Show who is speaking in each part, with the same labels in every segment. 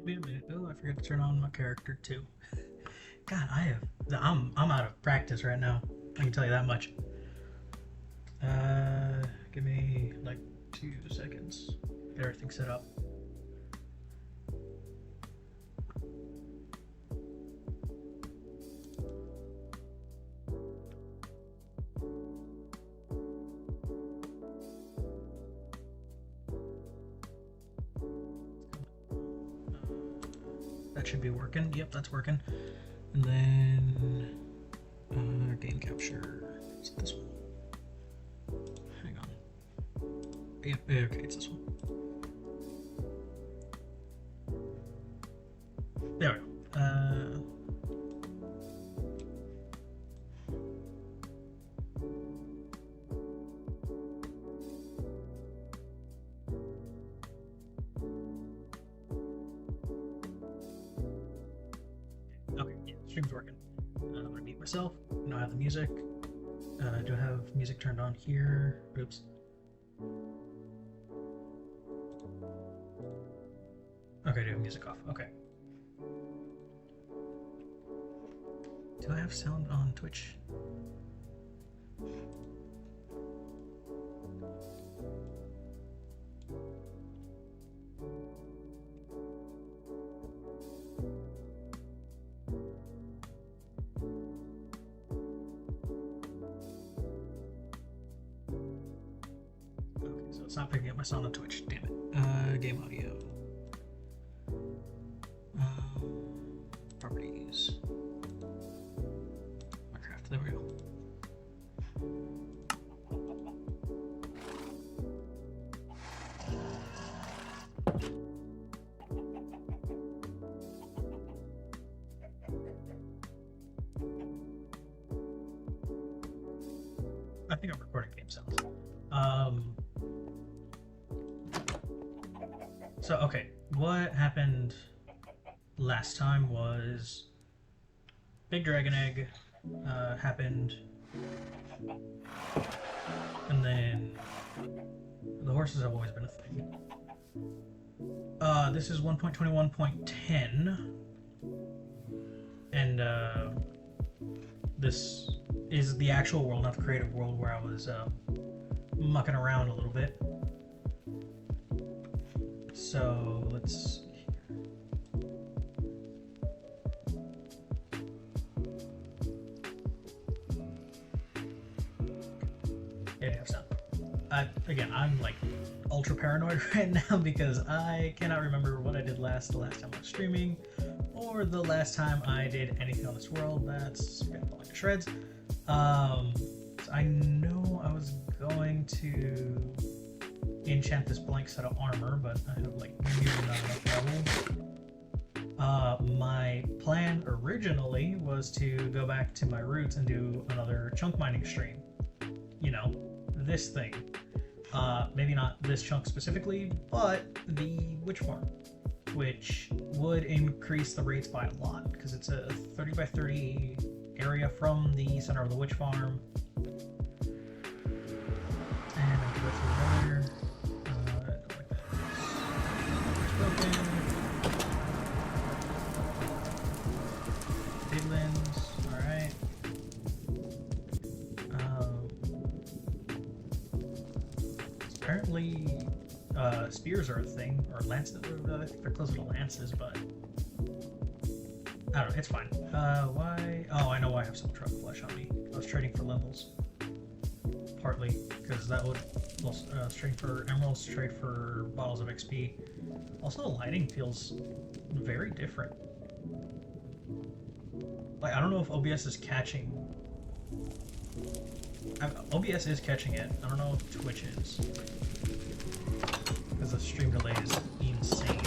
Speaker 1: Wait a minute. Oh, I forgot to turn on my character too. God, I'm out of practice right now. I can tell you that much. Give me like 2 seconds. Get everything set up. That should be working. Yep, that's working. And then game capture. Is it this one? Hang on. Yep, okay, it's this one. There we go. Okay, yeah, stream's working. I'm gonna mute myself. Now I have the music. Do I have music turned on here? Oops. Okay, I do have music off. Okay. Do I have sound on Twitch? Okay, so it's not picking up my sound on Twitch. Damn it. Game audio. Properties. Minecraft. There we go. I think I'm recording game sounds. So okay, what happened last time was Big Dragon Egg happened, and then the horses have always been a thing. This is 1.21.10, and this is the actual world, not the creative world where I was mucking around a little bit. So let's see here. Yeah, have sound. Again, I'm like ultra paranoid right now because I cannot remember what I did the last time I was streaming, or the last time I did anything on this world. That's gonna fall into shreds. So I know I was going to enchant this blank set of armor, but I have like nearly not enough levels. My plan originally was to go back to my roots and do another chunk mining stream. You know, this thing. Maybe not this chunk specifically, but the witch farm, which would increase the rates by a lot because it's a 30 by 30 area from the center of the witch farm. And I'm go through there. Like that. It's broken. Piglins, alright. Apparently, spears are a thing, or lances. I think they're closer to lances, but I don't know, it's fine. Why? Oh, I know why I have so much rock flesh on me. I was trading for levels. Partly, because that would... Well, trading for emeralds, trade for bottles of XP. Also, the lighting feels very different. Like, I don't know if OBS is catching... OBS is catching it. I don't know if Twitch is. Because the stream delay is insane.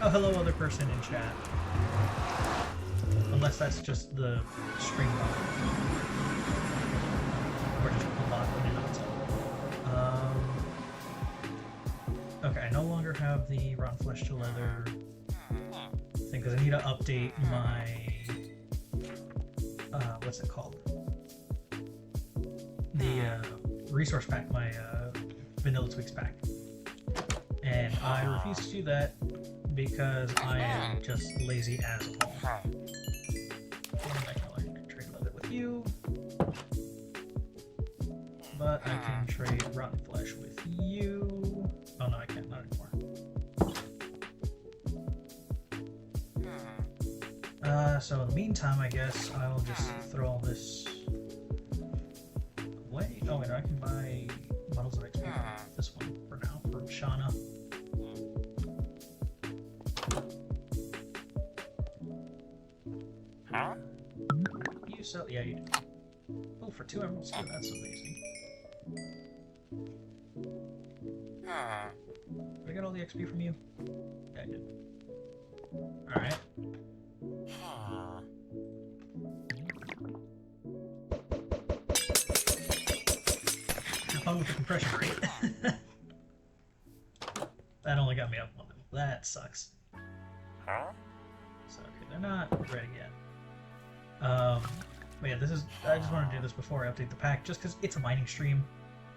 Speaker 1: Oh, hello, other person in chat. Unless that's just the stream bot. Or just the bot when it knocks out. Okay, I no longer have the rotten flesh to leather thing because I need to update my... what's it called? The resource pack, my Vanilla Twigs pack. And I refuse to do that because I am just lazy as all. And I can only trade a little bit with you. But I can trade Rotten Flesh with you. Oh no, I can't, not anymore. So in the meantime, I guess I'll just throw all this away. Oh wait, I can buy Models of XP from this one for now, for Shauna. You sell, yeah, you do. Oh, for 2 emeralds too, that's amazing. Did I get all the XP from you? Yeah, I did. Alright. Have fun with the compression rate. That only got me up 1 level. That sucks. So, okay, they're not ready yet. But yeah, this is, I just want to do this before I update the pack, just because it's a mining stream.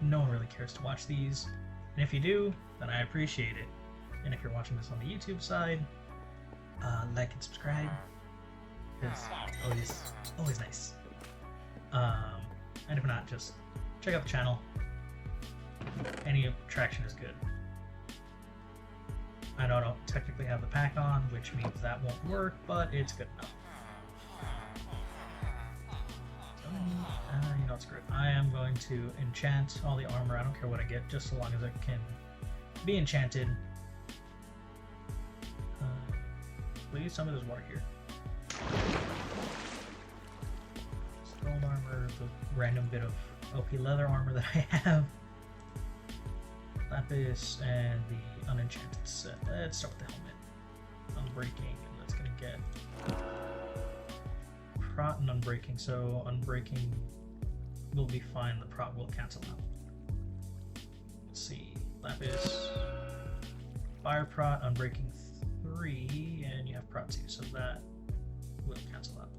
Speaker 1: No one really cares to watch these. And if you do, then I appreciate it. And if you're watching this on the YouTube side, like and subscribe. It's always nice. And if not, just check out the channel. Any traction is good. I know I don't technically have the pack on, which means that won't work, but it's good enough. So, you know, it's great. I am going to enchant all the armor. I don't care what I get, just so long as it can be enchanted. Please, some of this water here. Gold armor, the random bit of OP leather armor that I have. Lapis, and the unenchanted set. Let's start with the helmet. Unbreaking, and that's gonna get prot and unbreaking, so unbreaking will be fine, the prot will cancel out. Let's see. Lapis, fire prot, unbreaking 3, and you have prot 2, so that will cancel out.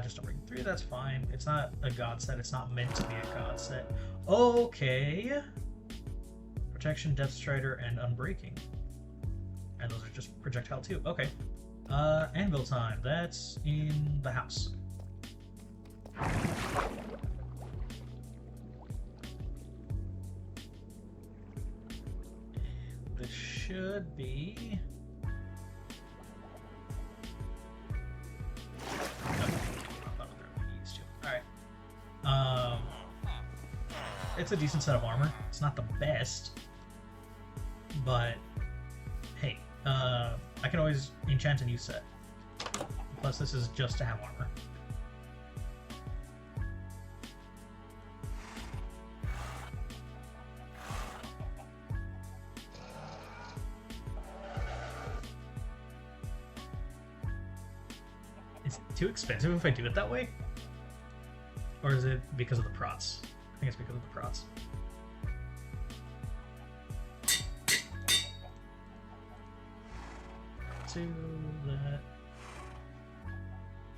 Speaker 1: Just unbreaking 3, that's fine. It's not a god set, it's not meant to be a god set. Okay. Protection, Death Strider, and Unbreaking. And those are just projectile too. Okay. Anvil time. That's in the house. This should be... It's a decent set of armor. It's not the best, but hey, I can always enchant a new set. Plus, this is just to have armor. Is it too expensive if I do it that way? Or is it because of the prots? I think it's because of the prots. To that.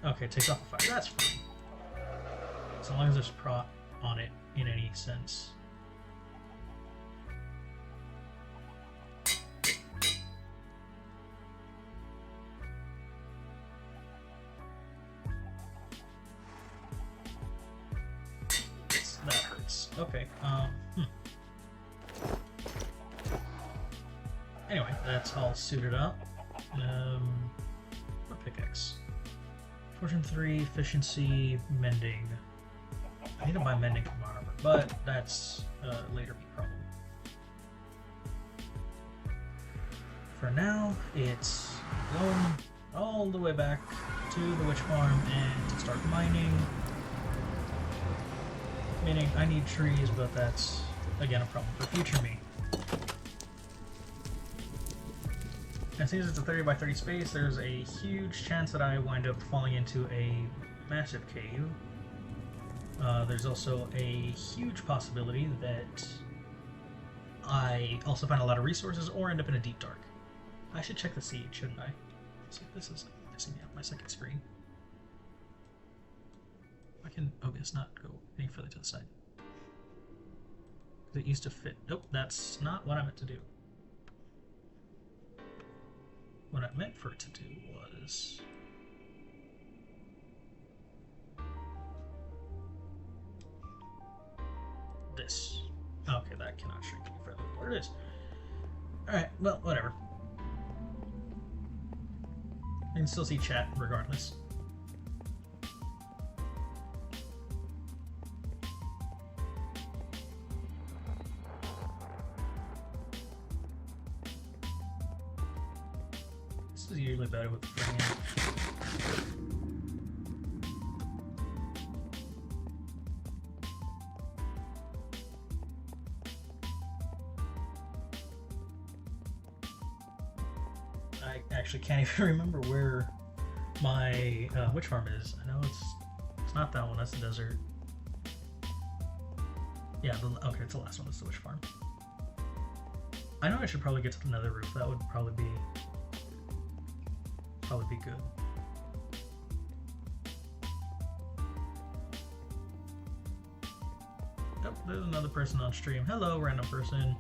Speaker 1: Okay, it takes off the fire. That's fine. So long as there's prot on it in any sense. That hurts. Okay. Anyway, that's all suited up. What pickaxe? Fortune 3, efficiency, mending. I need to buy mending from armor, but that's later be problem. For now, it's going all the way back to the witch farm and start mining. Meaning I need trees, but that's again a problem for future me. And since it's a 30 by 30 space, there's a huge chance that I wind up falling into a massive cave. There's also a huge possibility that I also find a lot of resources or end up in a deep dark. I should check the seed, shouldn't I? Let's see if this is messing me up my second screen. I can, oh, it's not go any further to the side. It used to fit. Nope, that's not what I meant to do. what I meant for it to do was... this. Okay, that cannot shrink any further than what it is. Alright, well, whatever. I can still see chat regardless. This is usually better with the frame. I actually can't even remember where my witch farm is. I know it's not that one. That's the desert. Yeah. Okay, it's the last one. It's the witch farm. I know I should probably get to the nether roof. That would probably be good. Yep, there's another person on stream. Hello, random person.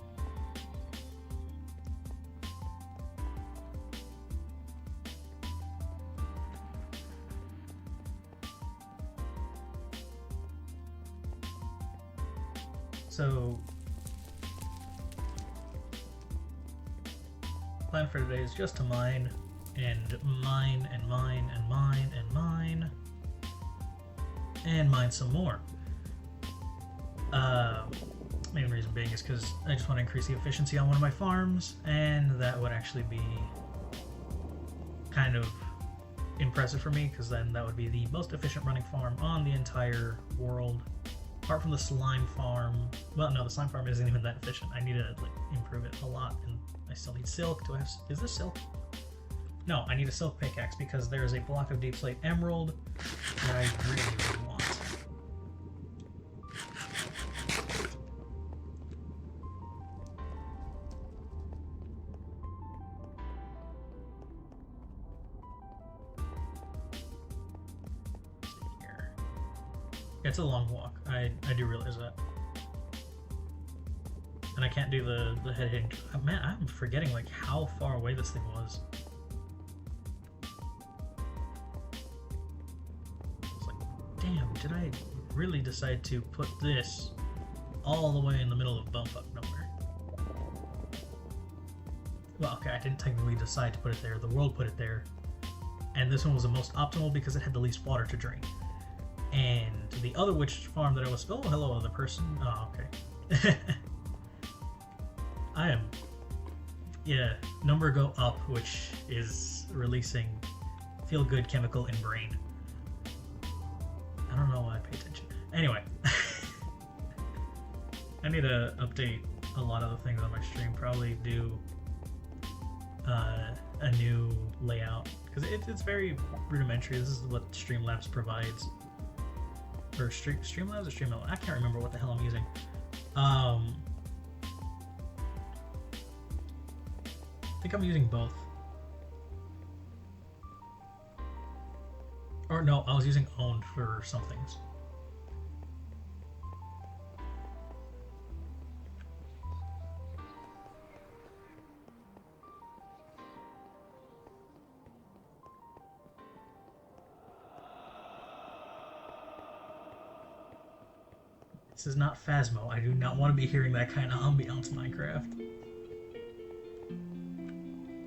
Speaker 1: So, plan for today is just to mine, and mine, and mine, and mine, and mine, and mine some more. Main reason being is because I just want to increase the efficiency on one of my farms, and that would actually be kind of impressive for me, because then that would be the most efficient running farm on the entire world. Apart from the slime farm. Well, no, the slime farm isn't even that efficient. I need to like improve it a lot, and I still need silk. Do I have? Is this silk? No, I need a silk pickaxe because there is a block of deep slate emerald that I really, really want. Let's see here. It's a long walk. I do realize that. And I can't do the head hitting. Man, I'm forgetting like how far away this thing was. It's like, damn, did I really decide to put this all the way in the middle of bumfuck nowhere? Well, okay, I didn't technically decide to put it there. The world put it there. And this one was the most optimal because it had the least water to drain. And the other witch farm that I was... Oh, hello, other person. Oh, okay. I am... Yeah, number go up, which is releasing feel-good chemical in brain. I don't know why I pay attention. Anyway. I need to update a lot of the things on my stream. Probably do a new layout. Because it's very rudimentary. This is what Streamlabs provides. Or Streamlabs or Streamlabs? I can't remember what the hell I'm using. I think I'm using both. Or no, I was using Owned for some things. This is not Phasmo. I do not want to be hearing that kind of ambiance Minecraft.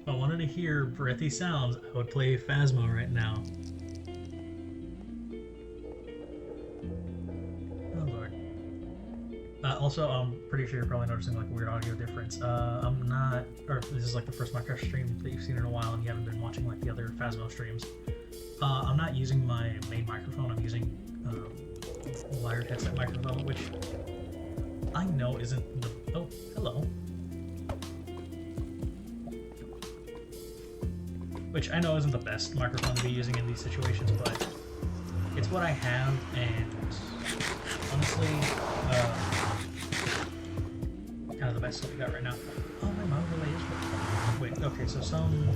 Speaker 1: If I wanted to hear breathy sounds, I would play Phasmo right now. Oh lord. Also, I'm pretty sure you're probably noticing like a weird audio difference. I'm not, or this is like the first Minecraft stream that you've seen in a while and you haven't been watching like the other Phasmo streams. I'm not using my main microphone, I'm using a wired headset microphone, which I know isn't the... Oh, hello. Which I know isn't the best microphone to be using in these situations, but it's what I have, and honestly, kind of the best stuff we got right now. Oh, my mouse really is working. Wait, okay, so some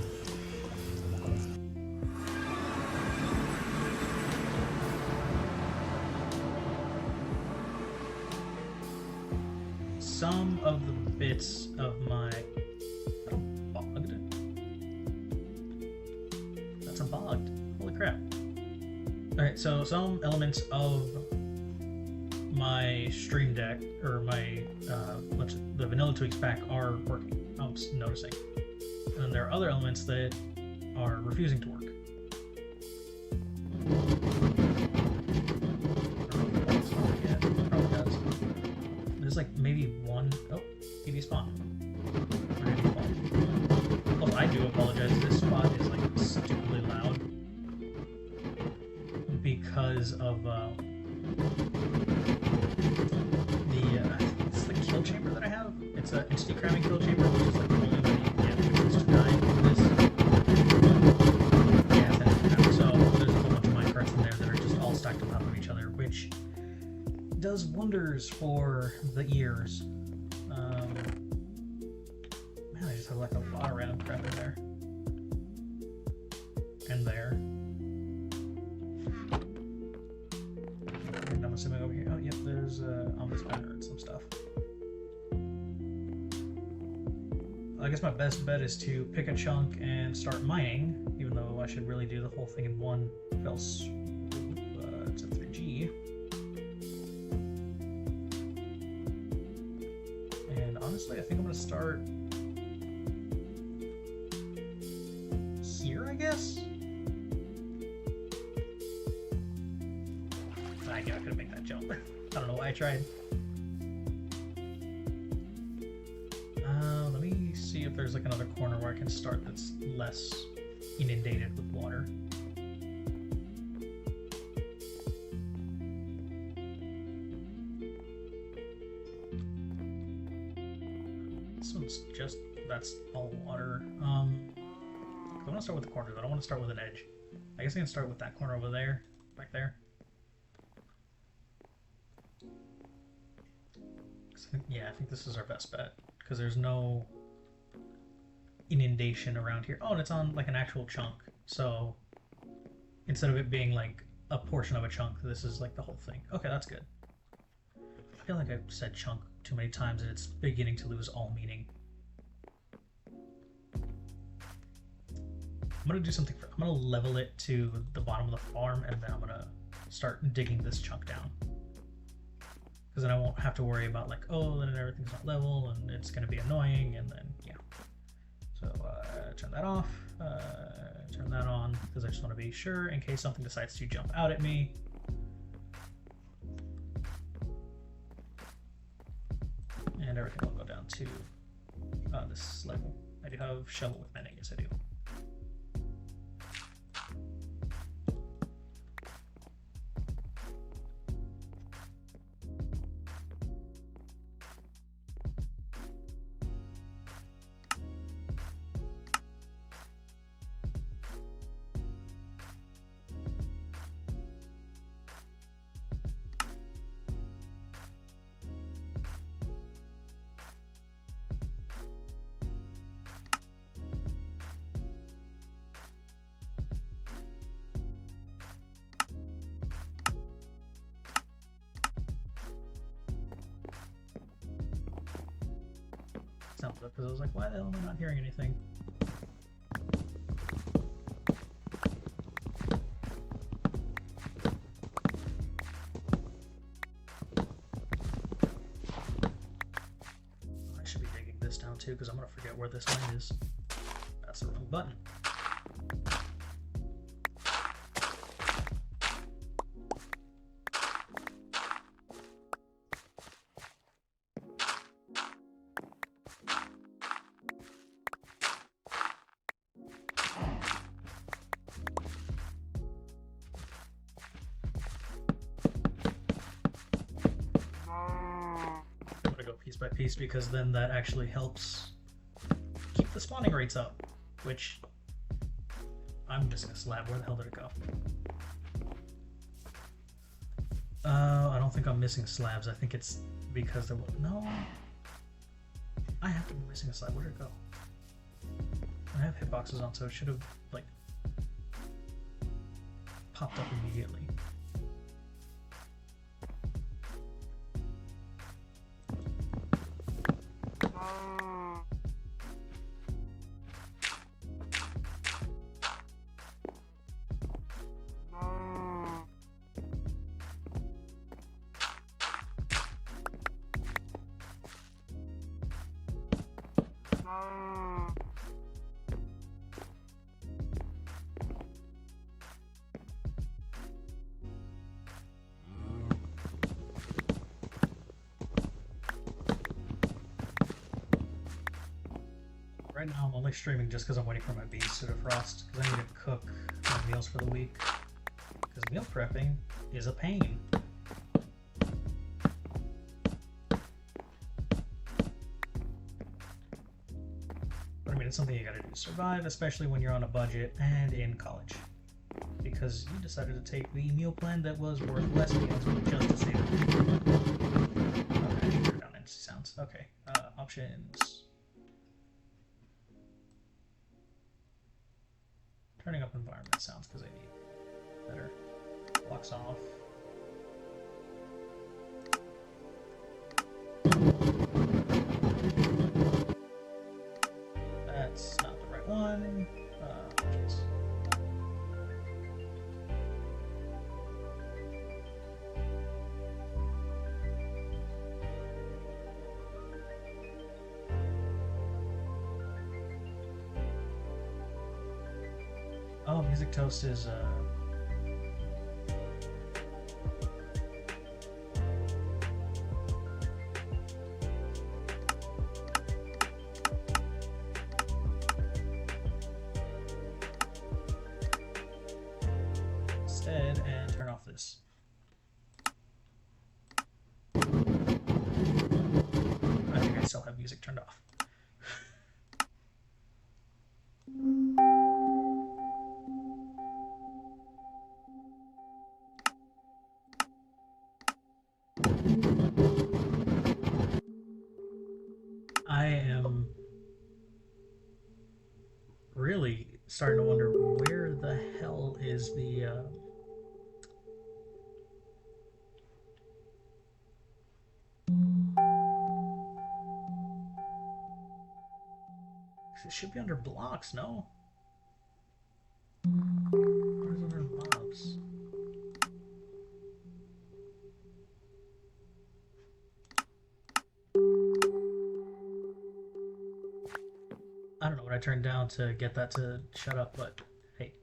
Speaker 1: of the bits of my... Is Alright, so some elements of my Stream Deck, or my, the Vanilla Tweaks pack are working, I'm noticing. And then there are other elements that are refusing to work. Probably does. There's like maybe one. Oh, he despawned. Oh, I do apologize. This spot is like stupidly loud because of it's the kill chamber that I have. It's an entity cramming kill chamber, which is like the only way you can get to die in this. Yeah, that's so there's a whole bunch of minecarts in there that are just all stacked on top of each other, which does wonders for the ears. Man, I just have like a lot of random crap in there. And there. And I'm assuming over here. Oh, yep, there's Omnis Banner and some stuff. I guess my best bet is to pick a chunk and start mining, even though I should really do the whole thing in one fell swoop. It's a 3G. And honestly, I think I'm going to start here, I guess? I knew I couldn't make that jump. I don't know why I tried. Let me see if there's like another corner where I can start that's less inundated with water. This one's just, that's all water. I want to start with the corners. I don't want to start with an edge. I guess I can start with that corner over there, back there. Yeah, I think this is our best bet because there's no inundation around here. Oh, and it's on like an actual chunk. So instead of it being like a portion of a chunk, this is like the whole thing. Okay, that's good. I feel like I've said chunk too many times and it's beginning to lose all meaning. I'm gonna do something. I'm gonna level it to the bottom of the farm, and then I'm gonna start digging this chunk down. Because then I won't have to worry about like, oh, then everything's not level, and it's gonna be annoying, and then yeah. So turn that off. Turn that on because I just want to be sure in case something decides to jump out at me. And everything will go down to this level. I do have shovel with mending, yes I do. Sounds up because I was like, why the hell am I not hearing anything? I should be digging this down too because I'm gonna forget where this line is. That's the wrong button. Piece by piece because then that actually helps keep the spawning rates up, which I'm missing a slab. Where the hell did it go? I don't think I'm missing slabs. I think it's because there was no. I have to be missing a slab. Where did it go? I have hitboxes on, so it should have like popped up immediately. Right now I'm only streaming just because I'm waiting for my beans to defrost, because I need to cook my meals for the week. Because meal prepping is a pain. But I mean, it's something you gotta do to survive, especially when you're on a budget and in college. Because you decided to take the meal plan that was worth less meals just to save it. Okay, I should turn down NC sounds. Okay, options. Turning up environment sounds because I need better. Blocks off. That's not the right one. Options. Oh, Music Toast is instead, and turn off this. I think I still have music turned off. I am really starting to wonder where the hell is the it should be under blocks, no? Where's under mobs? I don't know what I turned down to get that to shut up, but hey.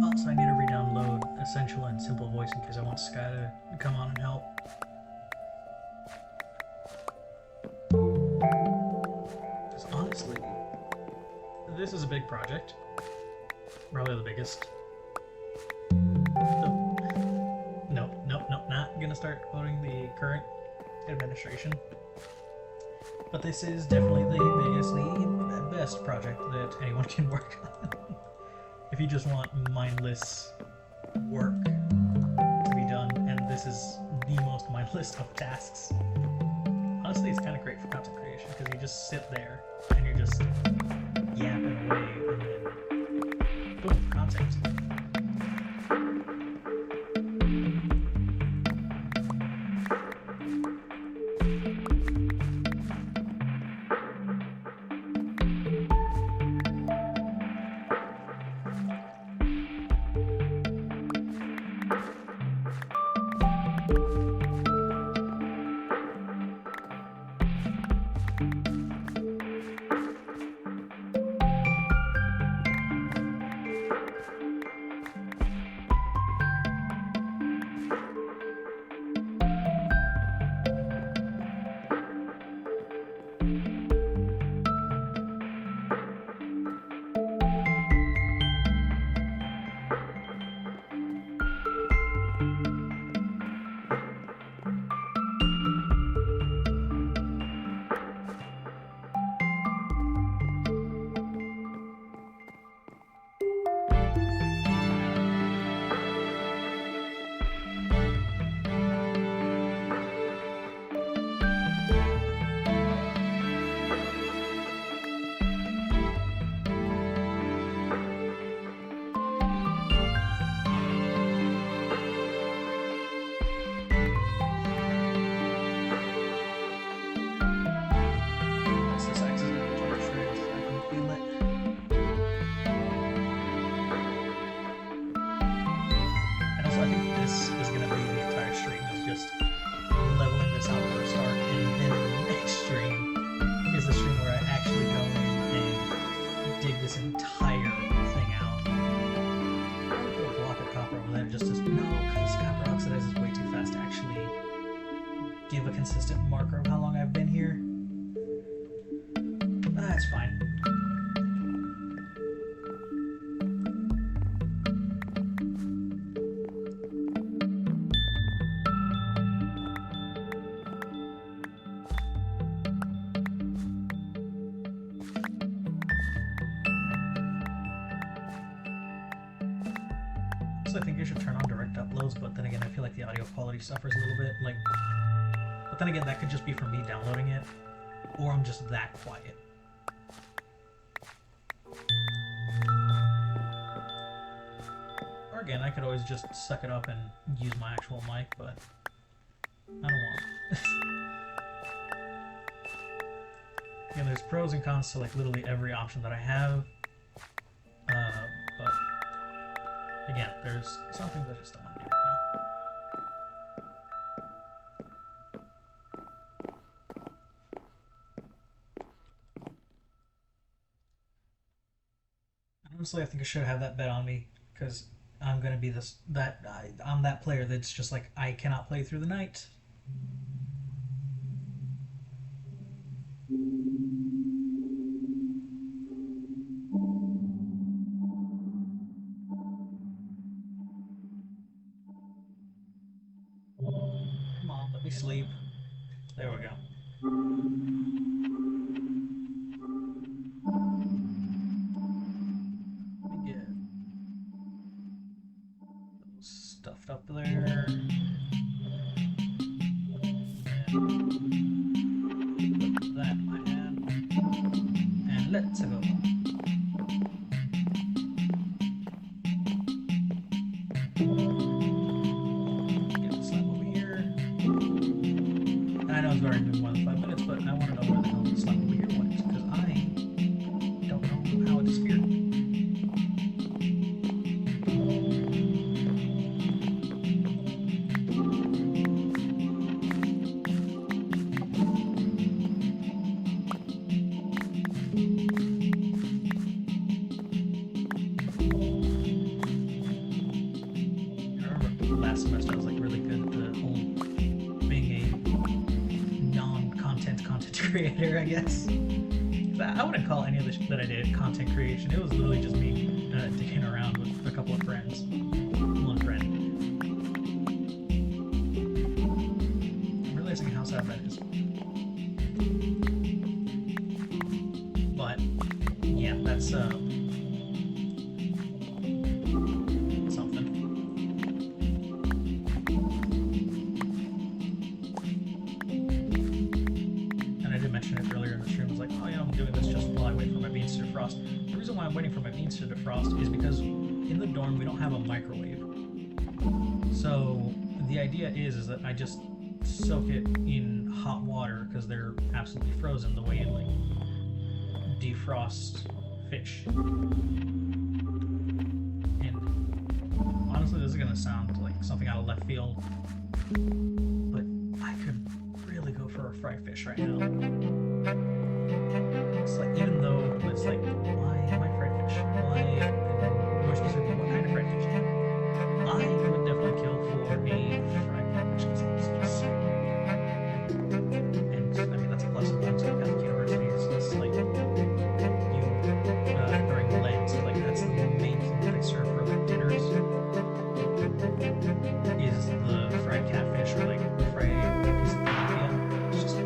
Speaker 1: Also, I need to re-download Essential and Simple Voice in case I want Sky to come on and help. Because honestly, this is a big project. Probably the biggest. No, not gonna start quoting the current administration. But this is definitely the biggest, the best project that anyone can work on. If you just want mindless work to be done, and this is the most mindless of tasks. Honestly, it's kind of great for content creation, because you just sit there and you're just yapping away, and then boom, content. honestly think you should turn on direct uploads, but then again, I feel like the audio quality suffers a little bit. Like, but then again, that could just be from me downloading it, or I'm just that quiet. Or again, I could always just suck it up and use my actual mic, but I don't want it. Again, there's pros and cons to like literally every option that I have. But again, there's some things I just don't want to do right now. Honestly, I think I should have that bet on me, because I'm gonna be I'm that player that's just like, I cannot play through the night. Come on, let me sleep. There we go. Let me get those stuffed up there. Put that in my hand. And let's go. Get the slab over here. And I know it's already been more than 5 minutes, but I want to know where the hell the slab over here went, because I don't know how it disappeared. Last semester I was like really good at the whole being a non-content creator, I guess. I wouldn't call any of the shit that I did content creation. It was literally just me dicking around with a couple of friends. One friend. I'm realizing how sad that is. But yeah, that's something. Mentioned it earlier in the stream. I was like, oh yeah, I'm doing this just while I wait for my beans to defrost. The reason why I'm waiting for my beans to defrost is because in the dorm we don't have a microwave. So the idea is that I just soak it in hot water, because they're absolutely frozen, the way you like defrost fish. And honestly, this is gonna sound like something out of left field, but I could really go for a fried fish right now. It's like, even though it's like, why am I fried fish? Why, more specifically, what kind of fried fish? I would definitely kill for a fried fish, because it's just, and I mean, that's a plus of going to Catholic University. It's like, during Lent, like, that's the main thing that they serve for like dinners, is the fried catfish, or like fried piece of tilapia. It's just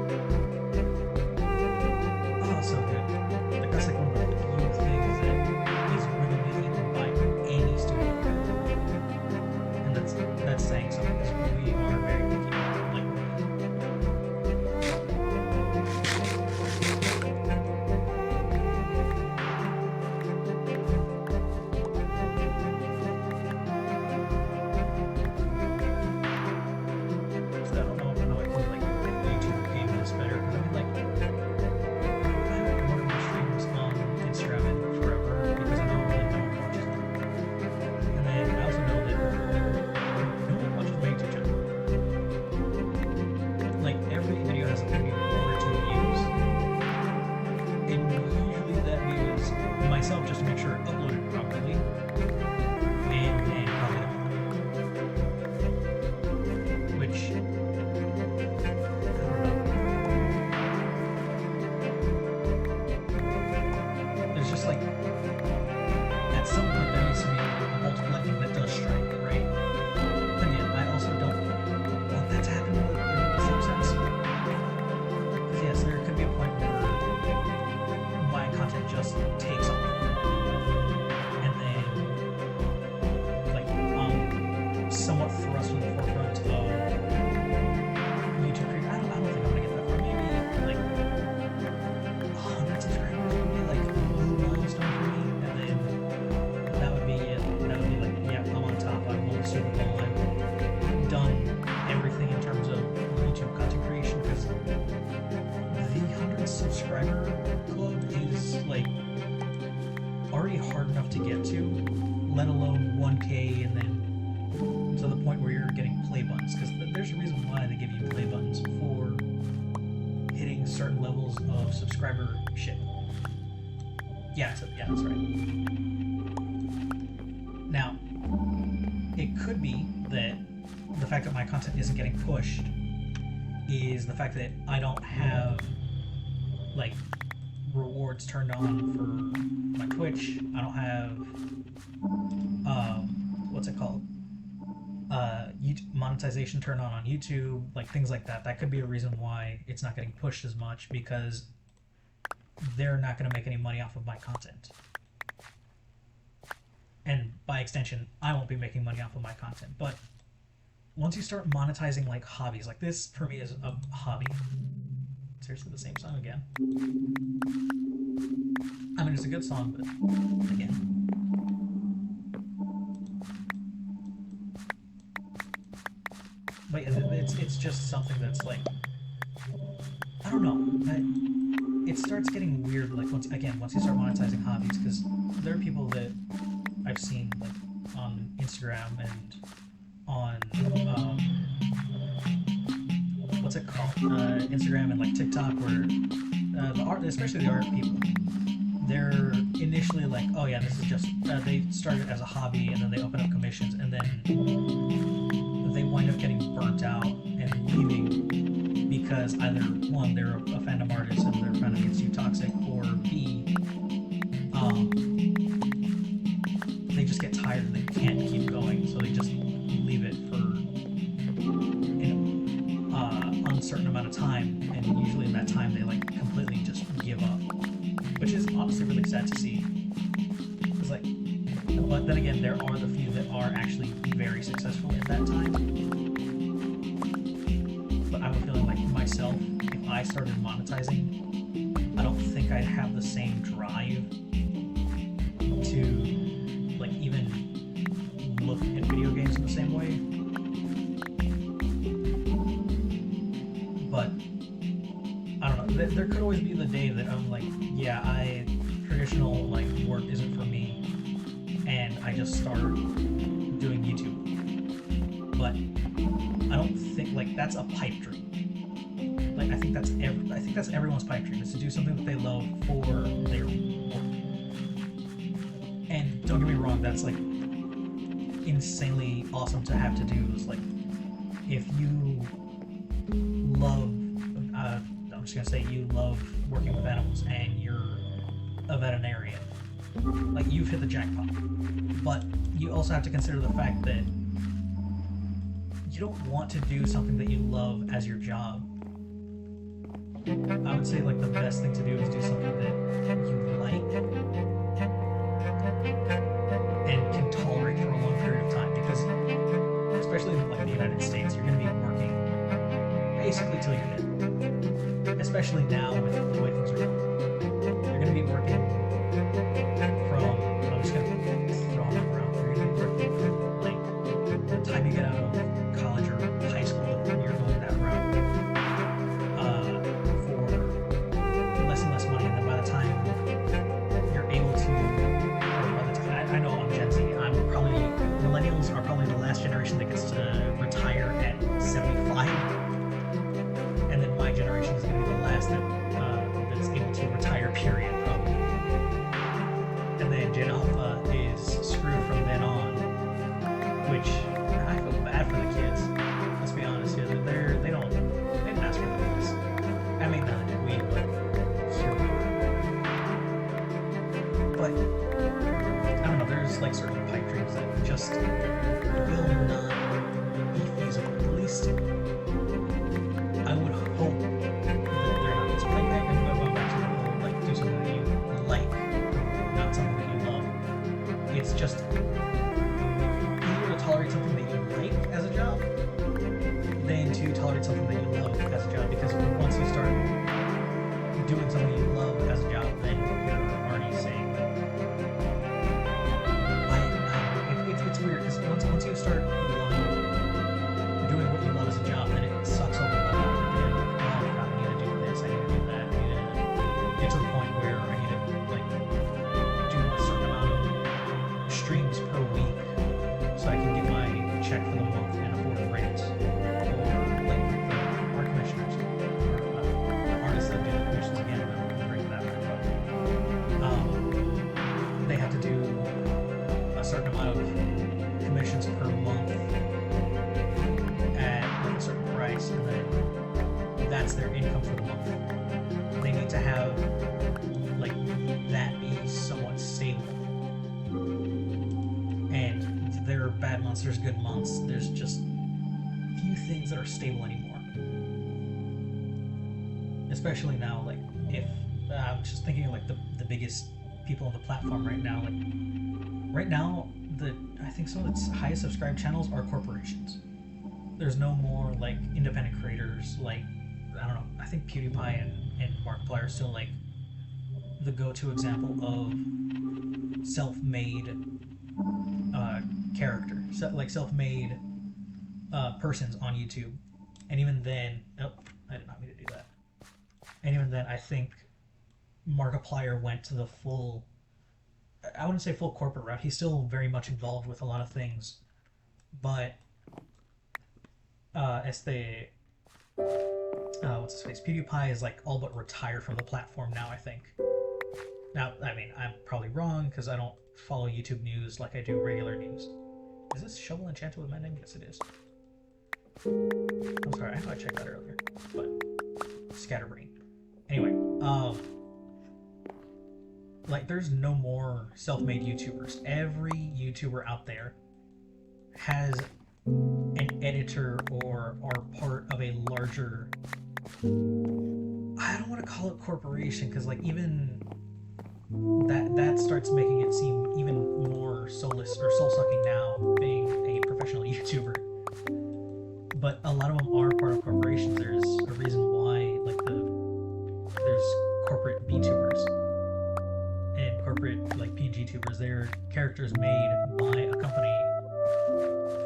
Speaker 1: 1 subscriber club is like already hard enough to get to, let alone 1K and then to the point where you're getting play buttons, because there's a reason why they give you play buttons for hitting certain levels of subscribership. Yeah, that's right. Now, it could be that the fact that my content isn't getting pushed is the fact that I don't have like rewards turned on for my Twitch. I don't have what's it called? Monetization turned on YouTube, like things like that. That could be a reason why it's not getting pushed as much, because they're not going to make any money off of my content. And by extension, I won't be making money off of my content. But once you start monetizing like hobbies, like this for me is a hobby. Seriously, the same song again. I mean, it's a good song, but again. But it's just something that's like, I don't know. It starts getting weird, like once you start monetizing hobbies, because there are people that I've seen like on Instagram and on what's it called? Instagram and like TikTok, where the art, especially the art people, they're initially like, oh yeah, this is just they started as a hobby, and then they open up commissions, and then they wind up getting burnt out and leaving because either one, they're a fandom artist and their fandom gets too toxic, or B, they just get tired and they can't keep going, so they just leave it for an uncertain amount of time, and usually in that time they like completely just give up, which is honestly really sad to see. It's like, but then again, there are the few that are actually very successful in that time. But I have a feeling like myself, if I started monetizing, I don't think I'd have the same drive to like even look at video games in the same way. But I don't know. There could always be the day that I'm like, yeah, traditional like work isn't for me, and I just start doing YouTube. But I don't think like that's a pipe dream. Like I think that's everyone's pipe dream, is to do something that they love for their work. And don't get me wrong, that's like insanely awesome to have to do. Is like, if you love, I'm just gonna say you love working with animals and you're a veterinarian, like you've hit the jackpot. But you also have to consider the fact that you don't want to do something that you love as your job. I would say like the best thing to do is do something that you like and can tolerate for a long period of time, because especially in like the United States, you're going to be working basically till you're dead. Especially now with the way things are going. You're going to be working from, I'm just going to throw a number out there, you're going to be working from like the time you get out of college or high school, if you're going that route, for less and less money, and then by the time you're able to, or by the time, I know I'm Gen Z, millennials are probably the last generation that gets to retire at 75, and then my generation is going to be the last that's able to retire, period, probably. And then Gen Alpha is screwed from then on, which I feel bad for the kids. Let's be honest here. They didn't ask for this. I mean, not did we, but here we are. But I don't know. There's like certain pipe dreams that just will not be feasible. At least I would hope that they're not. It's like that. And going back to like do something that you like, not something that you love. It's just easier to tolerate something that you like as a job than to tolerate something that you love as a job, because once you start doing something you love as a job, then you're already saying that it's weird, because once you start doing what you love as a job, then it sucks all the money out of it. Oh god, I need to do this, I need to do that, I need to have like that be somewhat stable. And there are bad months, there's good months. There's just few things that are stable anymore. Especially now, like if I'm just thinking like the biggest people on the platform right now. Like right now, I think some of the highest subscribed channels are corporations. There's no more like independent creators. Like I don't know. I think PewDiePie and Markiplier are still like the go-to example of self-made character, like self-made persons on YouTube. And even then, oh, I did not mean to do that. And even then, I think Markiplier went to the full, I wouldn't say full corporate route. He's still very much involved with a lot of things, but what's his face? PewDiePie is like all but retired from the platform now, I think. Now, I mean, I'm probably wrong because I don't follow YouTube news like I do regular news. Is this Shovel Enchanted with Mending? Yes, it is. I'm sorry, I know I checked that earlier, but scatterbrain. Anyway, like there's no more self-made YouTubers. Every YouTuber out there has an editor or are part of a larger, I don't want to call it corporation, because like even that starts making it seem even more soulless or soul-sucking now, being a professional YouTuber. But a lot of them are part of corporations. There's a reason why like there's corporate VTubers and corporate like PNG tubers. They're characters made by a company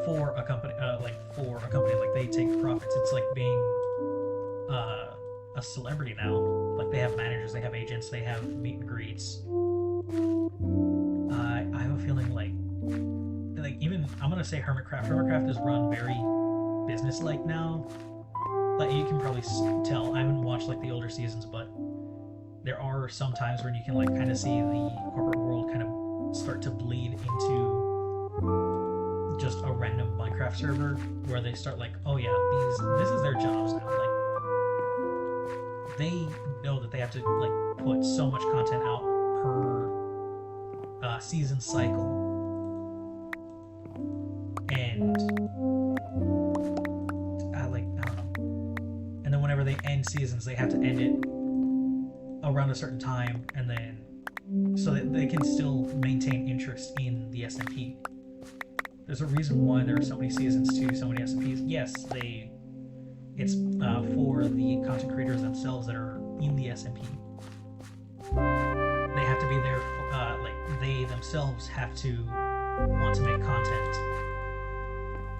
Speaker 1: for a company, like they take profits. It's like being a celebrity now. Like they have managers, they have agents, they have meet and greets. I have a feeling like even I'm gonna say Hermitcraft. Hermitcraft is run very business-like now. Like you can probably tell. I haven't watched like the older seasons, but there are some times when you can like kind of see the corporate world kind of start to bleed into just a random Minecraft server where they start like, oh yeah, this is their jobs now. Like they know that they have to like put so much content out per season cycle, and I don't know. And then whenever they end seasons, they have to end it around a certain time, and then so that they can still maintain interest in the SMP. There's a reason why there are so many seasons to so many SMPs. Yes, it's for the content creators themselves that are in the SMP. They have to be there, they themselves have to want to make content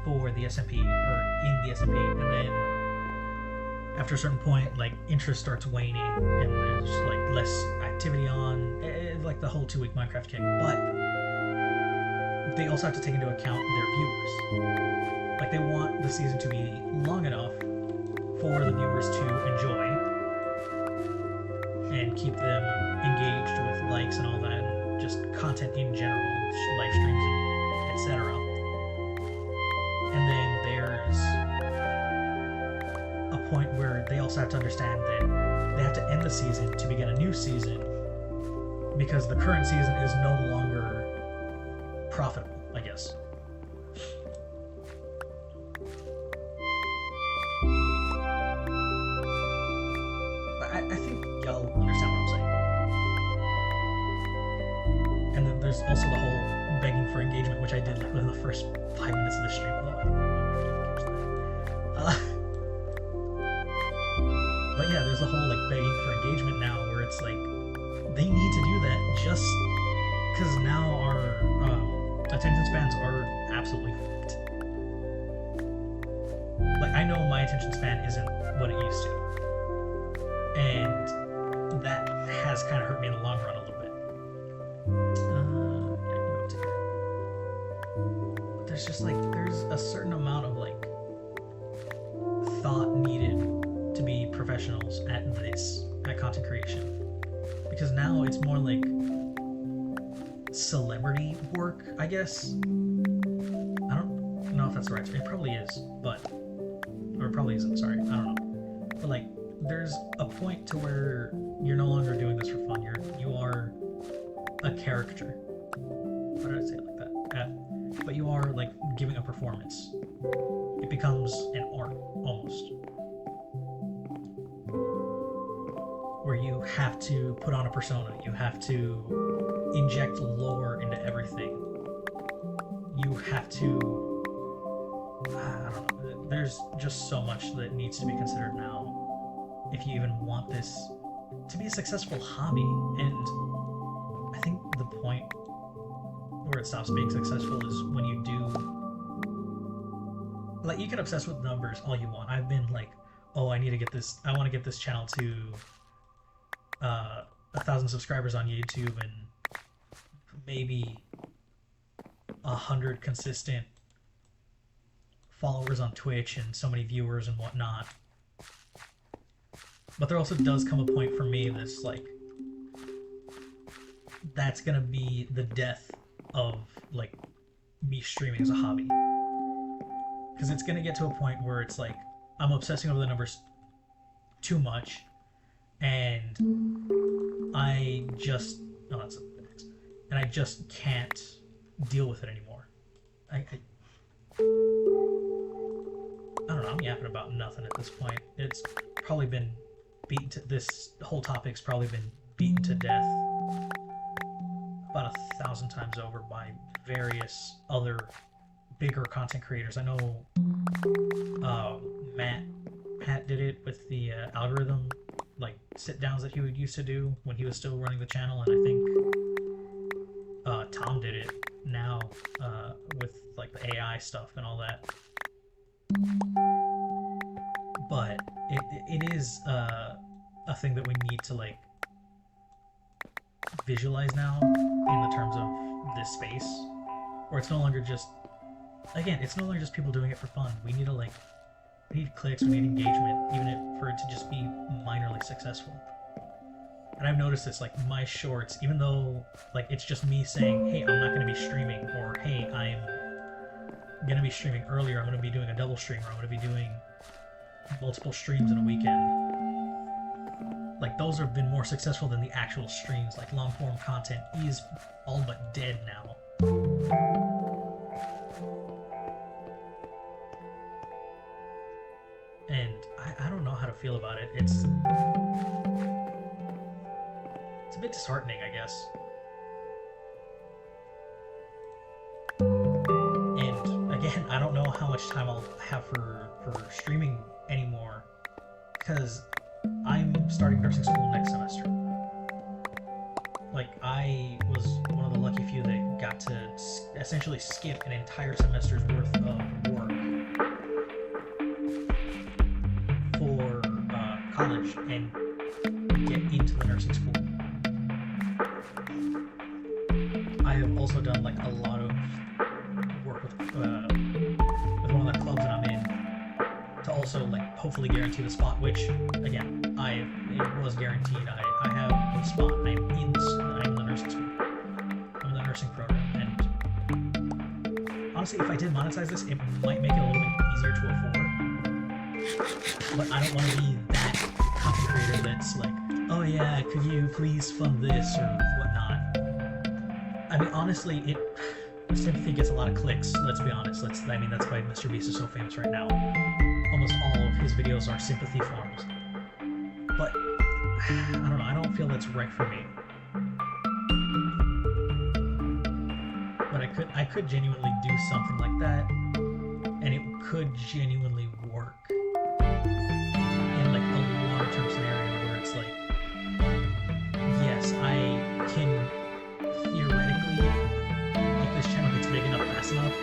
Speaker 1: for the SMP or in the SMP, and then after a certain point, like interest starts waning and there's like less activity on, like the whole 2-week Minecraft kick. But they also have to take into account their viewers. Like they want the season to be long enough for the viewers to enjoy and keep them engaged with likes and all that, and just content in general, live streams, etc. And then there's a point where they also have to understand that they have to end the season to begin a new season, because the current season is no longer profitable, I guess. I think y'all understand what I'm saying. And then there's also the whole begging for engagement, which I did like within the first 5 minutes of the stream. But yeah, there's the whole like begging for engagement now, where it's like they need to do that just because now our attention spans are absolutely fucked. Like I know my attention span isn't what it used to, and that has kind of hurt me in the long run a little bit. But there's just like there's a certain amount of like thought needed to be professionals at content creation, because now it's more like celebrity work, I guess. I don't know if that's the right term. It probably is, or it probably isn't, sorry, I don't know. But like there's a point to where you're no longer this for fun. You are a character. Why did I say it like that? But you are like giving a performance. It becomes an art almost, where you have to put on a persona. You have to inject lore into everything. You have to, I don't know, there's just so much that needs to be considered now if you even want this to be a successful hobby. And I think the point where it stops being successful is when you do, like, you can obsess with numbers all you want. I've been like, oh, I want to get this channel to 1,000 subscribers on YouTube and maybe 100 consistent followers on Twitch and so many viewers and whatnot. But there also does come a point for me that's like, that's gonna be the death of like me streaming as a hobby, because it's gonna get to a point where it's like I'm obsessing over the numbers too much, and I just can't deal with it anymore. I don't know, I'm yapping about nothing at this point. It's probably been beaten to, this whole topic's probably been beaten to death about 1,000 times over by various other bigger content creators. I know Matt did it with the algorithm, like sit downs that he would used to do when he was still running the channel, and I think Tom did it now with like the AI stuff and all that. But it is a thing that we need to like visualize now in the terms of this space, where it's no longer just, again, it's no longer just people doing it for fun. We need to like, we need clicks, we need engagement, even for it to just be minorly successful. And I've noticed this, like my shorts, even though like it's just me saying, hey, I'm not going to be streaming, or hey, I'm going to be streaming earlier, I'm going to be doing a double stream, or I'm going to be doing multiple streams in a weekend. Like those have been more successful than the actual streams. Like long form content is all but dead now. And I don't know how to feel about it. It's a bit disheartening, I guess. And again, I don't know how much time I'll have for streaming anymore, because I'm starting nursing school next semester. Like, I was one of the lucky few that got to essentially skip an entire semester's worth of work for college and get into the nursing school. I have also done like a lot of work with one of the clubs that I'm in to also like hopefully guarantee the spot, which again, it was guaranteed. I have the spot. I'm in the nursing school. I'm in the nursing program, and honestly, if I did monetize this, it might make it a little bit easier to afford. But I don't want to be that content creator that's like, oh yeah, could you please fund this or whatnot. I mean, honestly, sympathy gets a lot of clicks. Let's be honest. That's why Mr. Beast is so famous right now. Almost all of his videos are sympathy forms. But I don't know. I don't feel that's right for me. But I could genuinely do something like that, and it could genuinely work in like a long-term scenario where it's like, yes, I can theoretically, if this channel gets big enough, fast enough,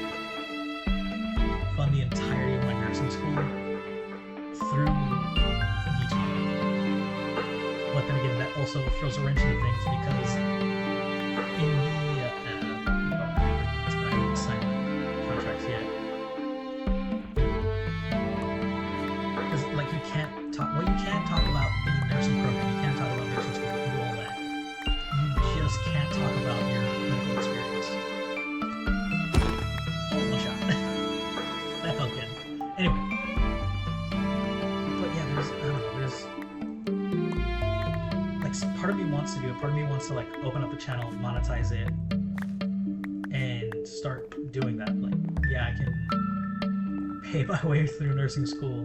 Speaker 1: fund the entirety of my nursing school through YouTube. But then again, that also throws a wrench into things, because in the I haven't signed contracts yet. Because like you can't talk about the nursing program, you can't talk about nursing school, you can do all that. You just can't talk about your clinical experience. Oh, one shot. That felt good. Anyway. But yeah, there's like part of of me wants to do it. Part of me wants to like open up the channel, monetize it, and start doing that. Like, yeah, I can pay my way through nursing school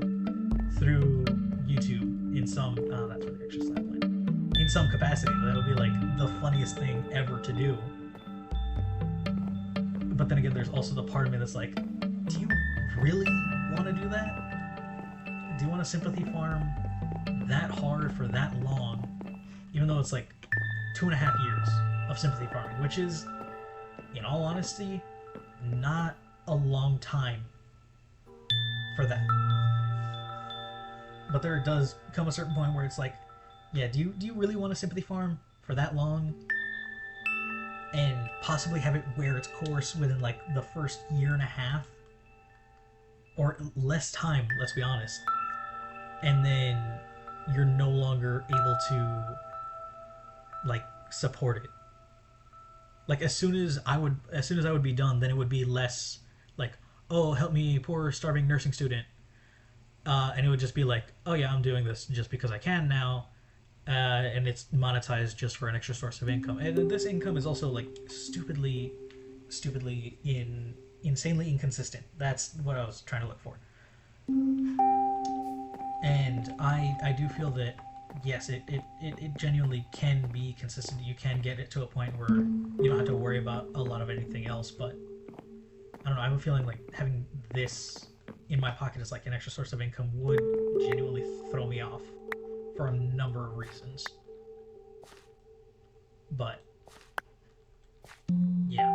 Speaker 1: through YouTube in some. Oh, that's where the extra slap went. In some capacity, that'll be like the funniest thing ever to do. But then again, there's also the part of me that's like, do you really want to do that? Do you want to sympathy farm that hard for that long? Even though it's like 2.5 years of sympathy farming, which is, in all honesty, not a long time for that. But there does come a certain point where it's like, yeah, do you really want to sympathy farm for that long? And possibly have it wear its course within like the first 1.5 years? Or less time, let's be honest. And then you're no longer able to like support it. Like as soon as I would be done, then it would be less like, oh, help me, poor starving nursing student. And it would just be like, oh yeah, I'm doing this just because I can now. And it's monetized just for an extra source of income. And this income is also like stupidly insanely inconsistent. That's what I was trying to look for. And I do feel that yes, it genuinely can be consistent. You can get it to a point where you don't have to worry about a lot of anything else. But I don't know, I have a feeling like having this in my pocket as like an extra source of income would genuinely throw me off for a number of reasons. But yeah.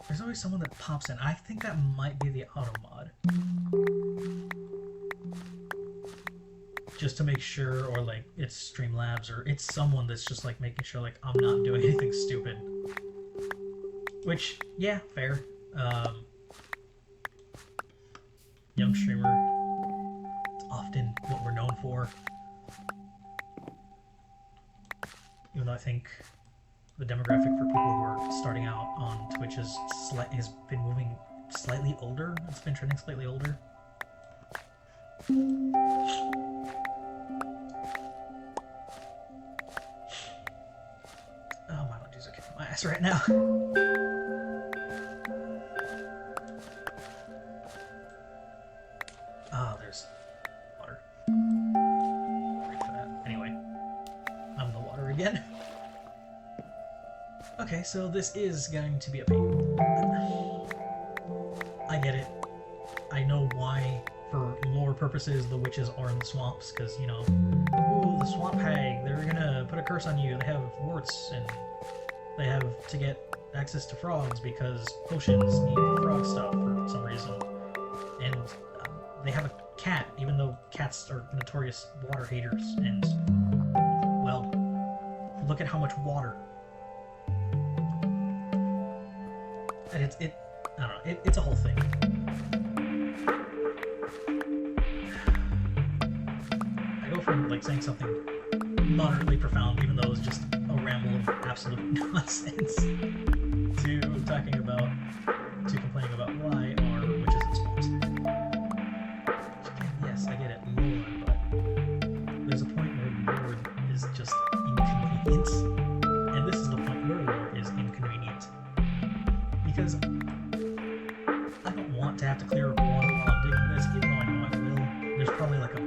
Speaker 1: There's always someone that pops in. I think that might be the auto mod. Just to make sure, or like it's Streamlabs, or it's someone that's just like making sure like I'm not doing anything stupid. Which, yeah, fair. Young streamer. It's often what we're known for. Even though I think the demographic for people who are starting out on Twitch has been moving slightly older. It's been trending slightly older. Oh, my allergies are kicking my ass right now. Oh, there's water. Wait for that. Anyway, I'm in the water again. Okay, so this is going to be a pain. I get it. I know why, for lore purposes, the witches are in the swamps, because, you know, ooh, the swamp hag, they're gonna put a curse on you, they have warts, and they have to get access to frogs, because potions need frog stuff for some reason. And they have a cat, even though cats are notorious water haters, and, well, look at how much water. And I don't know, it's a whole thing. I go from like saying something moderately profound, even though it was just a ramble of absolute nonsense, to complaining about why are witches in swamps. Again, yes, I get it, lore, but there's a point where lore is just inconvenient, and this is the point where lore is inconvenient. Because I don't want to have to clear up water while I'm digging this, even though I know I will. There's probably like a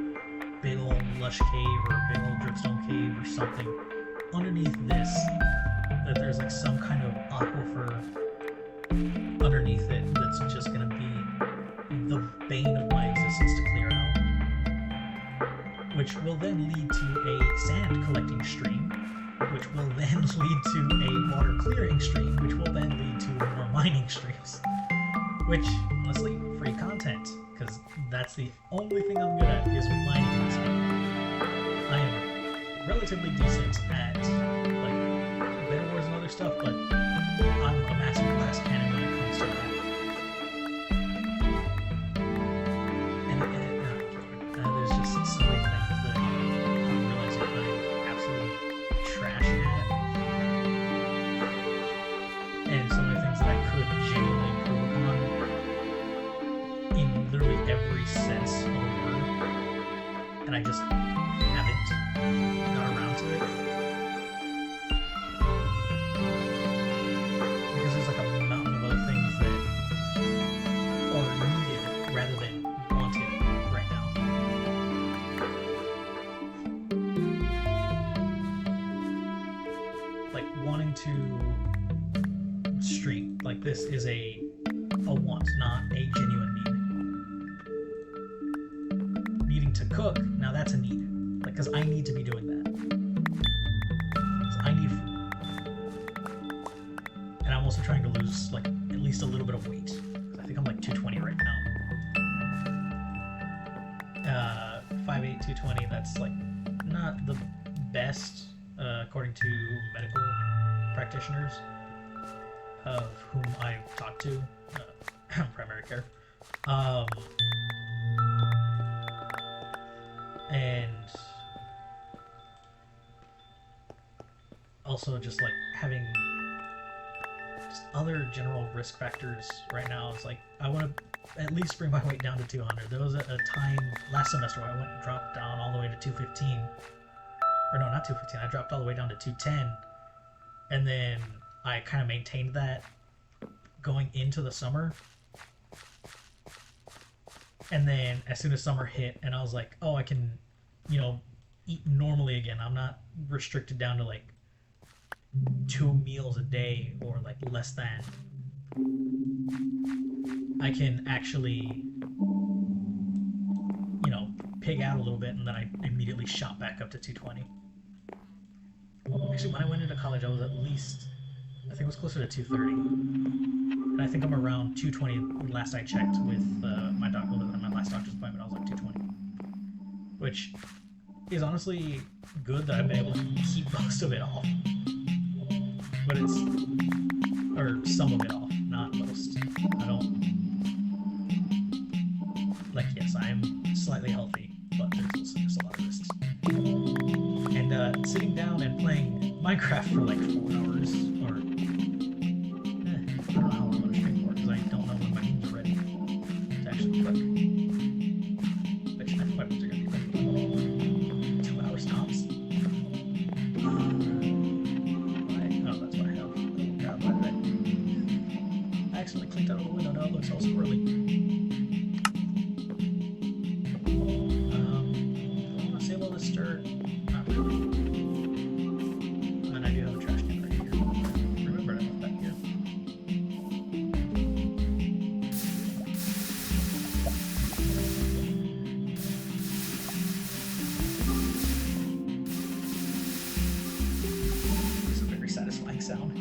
Speaker 1: big old lush cave or a big old dripstone cave or something underneath this, that there's like some kind of aquifer underneath it that's just gonna be the bane of my existence to clear out. Which will then lead to a sand collecting stream, which will then lead to a water clearing stream, which will then lead to more mining streams. Which, honestly, free content, because that's the only thing I'm good at is mining this game. I am relatively decent at, like, Bed Wars and other stuff, but I'm a master class cannon when it comes to that. And there's just so many things that I'm realizing I'm absolutely trash at. And so many things that I could genuinely improve upon in literally every sense of the word. And I just got around to it. Because there's like a mountain of other things that are needed rather than wanted right now. Like wanting to stream, like this is a want, not a genuine need. Needing to cook, now that's a need. Like, because I need to be doing that. So I need food. And I'm also trying to lose, like, at least a little bit of weight. I think I'm like 220 right now. 5'8", 220, that's like not the best, according to medical practitioners of whom I've talked to, primary care. And also just like having just other general risk factors right now. It's like I want to at least bring my weight down to 200. There was a time last semester where I went and dropped down all the way to 215. Or no, not 215. I dropped all the way down to 210. And then I kind of maintained that going into the summer. And then as soon as summer hit and I was like, oh, I can, you know, eat normally again. I'm not restricted down to like 2 meals a day or like less than. I can actually, you know, pig out a little bit, and then I immediately shot back up to 220. Actually, when I went into college, I was at least, I think it was closer to 230. And I think I'm around 220 last I checked with my doctor. My last doctor's appointment, I was like 220. Which is honestly good that I've been able to keep most of it off. But it's, or some of it off, not most. I don't, like, yes, I am slightly healthy, but there's also just a lot of risks. And sitting down and playing Minecraft for like 4 hours, or I don't know how long I'm going to stream for, because I don't know when my beans are ready to actually cook. Which I think my beans are going to be ready 2 hours tops. Oh, that's what I have. Oh god, why did I accidentally clicked out of the window? Now it looks all squirrely. Do I want to save all this dirt? Not really. And I do have a trash can right here. Remember, I left that here. It's a very satisfying sound.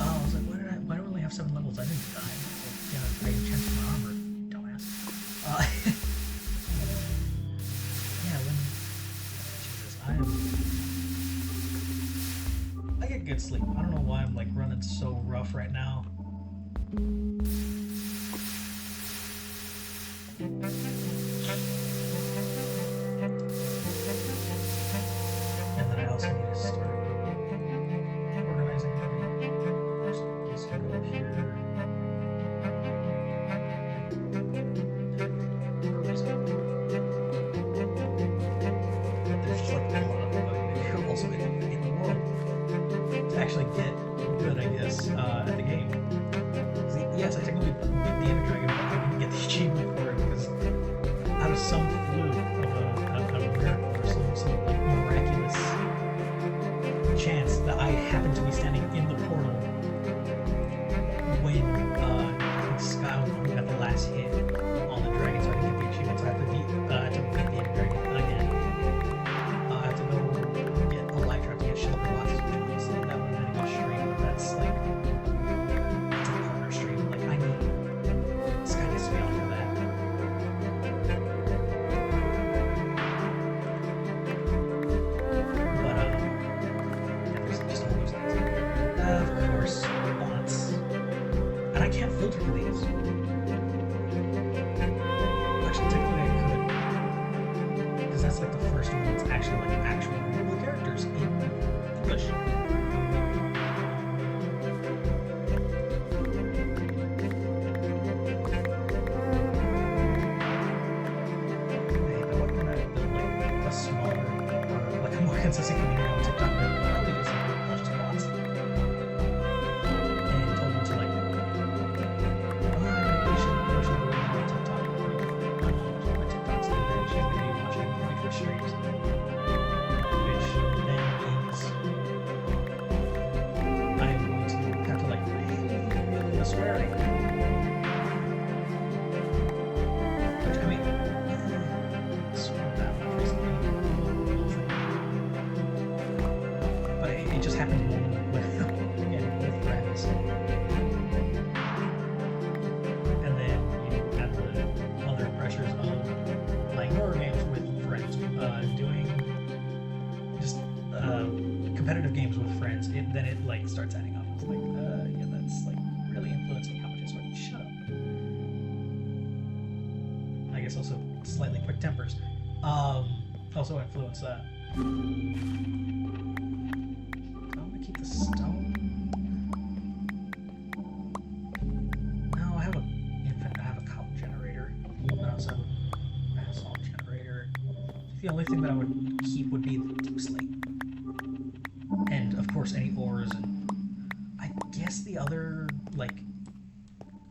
Speaker 1: Oh, I was like, why do I only have 7 levels? I didn't die. Yeah, I enchanted my armor, dumbass. Yeah, I get good sleep. I don't know why I'm like running so rough right now. And then I also need to start organizing everything. Let's go up here. There's just like a lot of also in the world to actually get good, I guess, at the game. See, yes, I technically beat the Ender Dragon, but I didn't get the achievement for it because out of some fluke of a miracle or some like miraculous chance that I happened to be standing in the portal when I think Skyrim got the last hit on the dragon, so I didn't get the achievement. So I have to beat the Ender Dragon again. I have to go get a light trap to get shell glasses, which means that one then go stream, but that's like it's a partner stream. Like I need Sky needs to be on for that. But yeah, there's just all those things. Of course, I can't filter for these. Actually, technically I could, because that's like the first one that's actually like actual readable characters in English. Consistent community on TikTok that probably just like launched bots and told them to like, oh, maybe you should push over on TikTok. My mom was on my TikToks and then she's gonna be watching my Twitch streams, which then means I'm going to have to like really swearing. Which I mean, swear that much recently. It just happened with friends. And then you have the other pressures of playing horror games with friends, doing just competitive games with friends. Then it like starts adding up. It's like, yeah, that's like really influencing how much I sweat. Shut up. I guess also slightly quick tempers. Also influence that. Keep the stone. No, I have a cobble generator. I also have a salt generator. The only thing that I would keep would be the deep slate, and of course any ores, and I guess the other like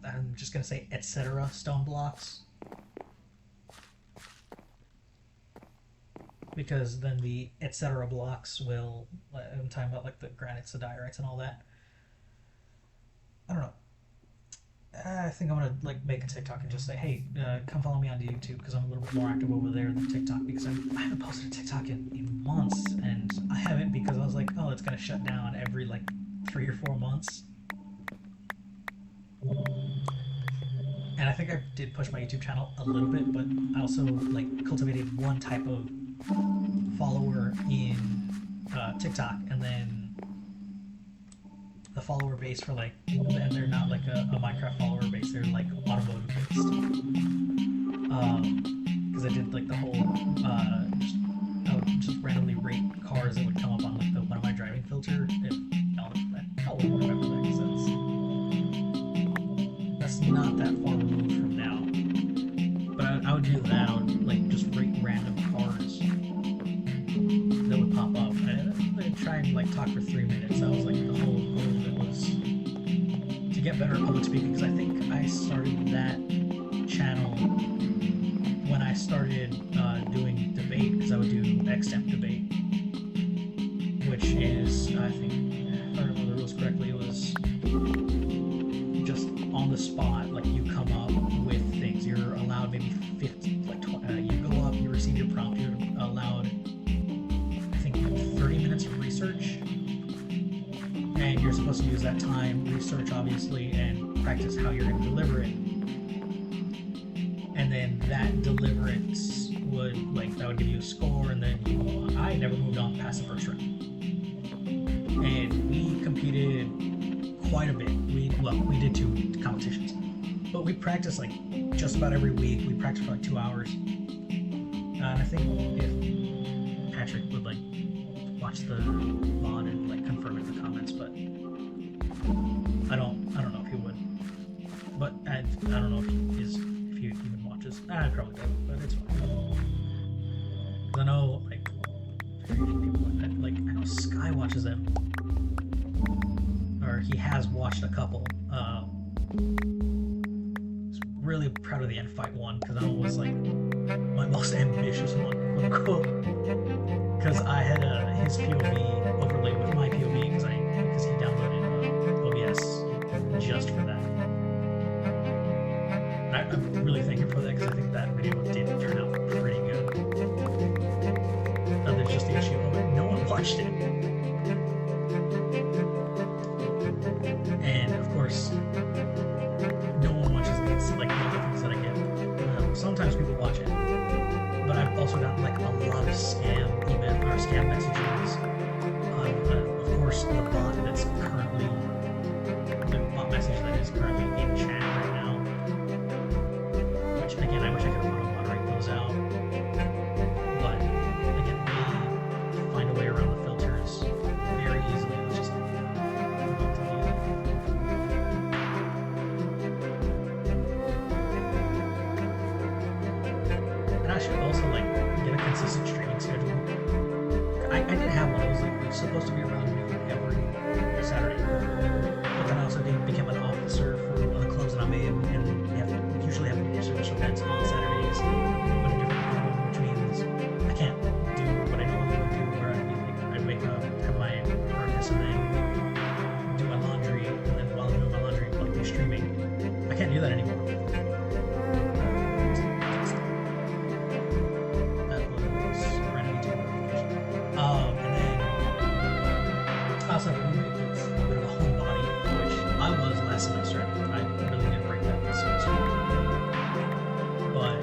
Speaker 1: I'm just gonna say etc. stone blocks. Because then the etc. blocks will, I'm talking about like the granites, the diorites, and all that. I don't know. I think I'm gonna like make a TikTok and just say, hey, come follow me on YouTube because I'm a little bit more active over there than TikTok because I haven't posted a TikTok in months, and I haven't because I was like, oh, it's gonna shut down every like 3 or 4 months. And I think I did push my YouTube channel a little bit, but I also like cultivated one type of follower in TikTok, and then the follower base for like, and they're not like a Minecraft follower base, they're like automotive based. Because I did like the whole, I would just randomly rate cars that would come up on like the What Am I Driving filter. I'll remember that because that's not that far removed from now. But I would do that. I would like just rate random cars that would pop up. I'd try and like talk for 3 minutes. That was like the whole goal of it, was to get better at public speaking, because I think I started that channel when I started doing debate, because I would do extemp debate, which is, I think, if I remember the rules correctly, it was just on the spot, like you come up with things. You're allowed maybe 50, like you go up, you receive your prompt, you're allowed, I think, 30 minutes of research, and you're supposed to use that time, research obviously, and practice how you're going to deliver it. And then that deliverance would, like, that would give you a score, and then you move on. I never moved on past the first round. And we competed quite a bit. We did 2 competitions. But we practiced, like, just about every week. We practiced for, like, 2 hours. And I think if Patrick would, like, watch the VOD and, like, confirm it in the comments, but I don't know if he would. But I don't know if he even watches. I probably don't, but it's fine. Because I know, like, very few people like I know Sky watches them, or he has watched a couple. He's really proud of the end fight one, because that one was like my most ambitious one, quote unquote. Because I had his POV overlaid with my POV because he downloaded OBS just for that. I'm really thankful for that, because I think that video did turn out pretty good. There's just the issue of it. No one watched it. And of course, no one watches these, like, the things that I get. Sometimes people watch it, but I've also gotten like a lot of scam email or scam messages. Of course, the supposed to be around me every Saturday, but then I also became an officer for one of the clubs that I'm in, and we usually have service events on Saturdays, but in different department, which means I can't do what I normally would do, where I'd wake up, have my breakfast, and then do my laundry, and then while I'm doing my laundry, like be streaming. I can't do that anymore. That was random YouTube notification. And then I also have a roommate that's a bit of a homebody, which I was last semester. I really didn't break that this semester. But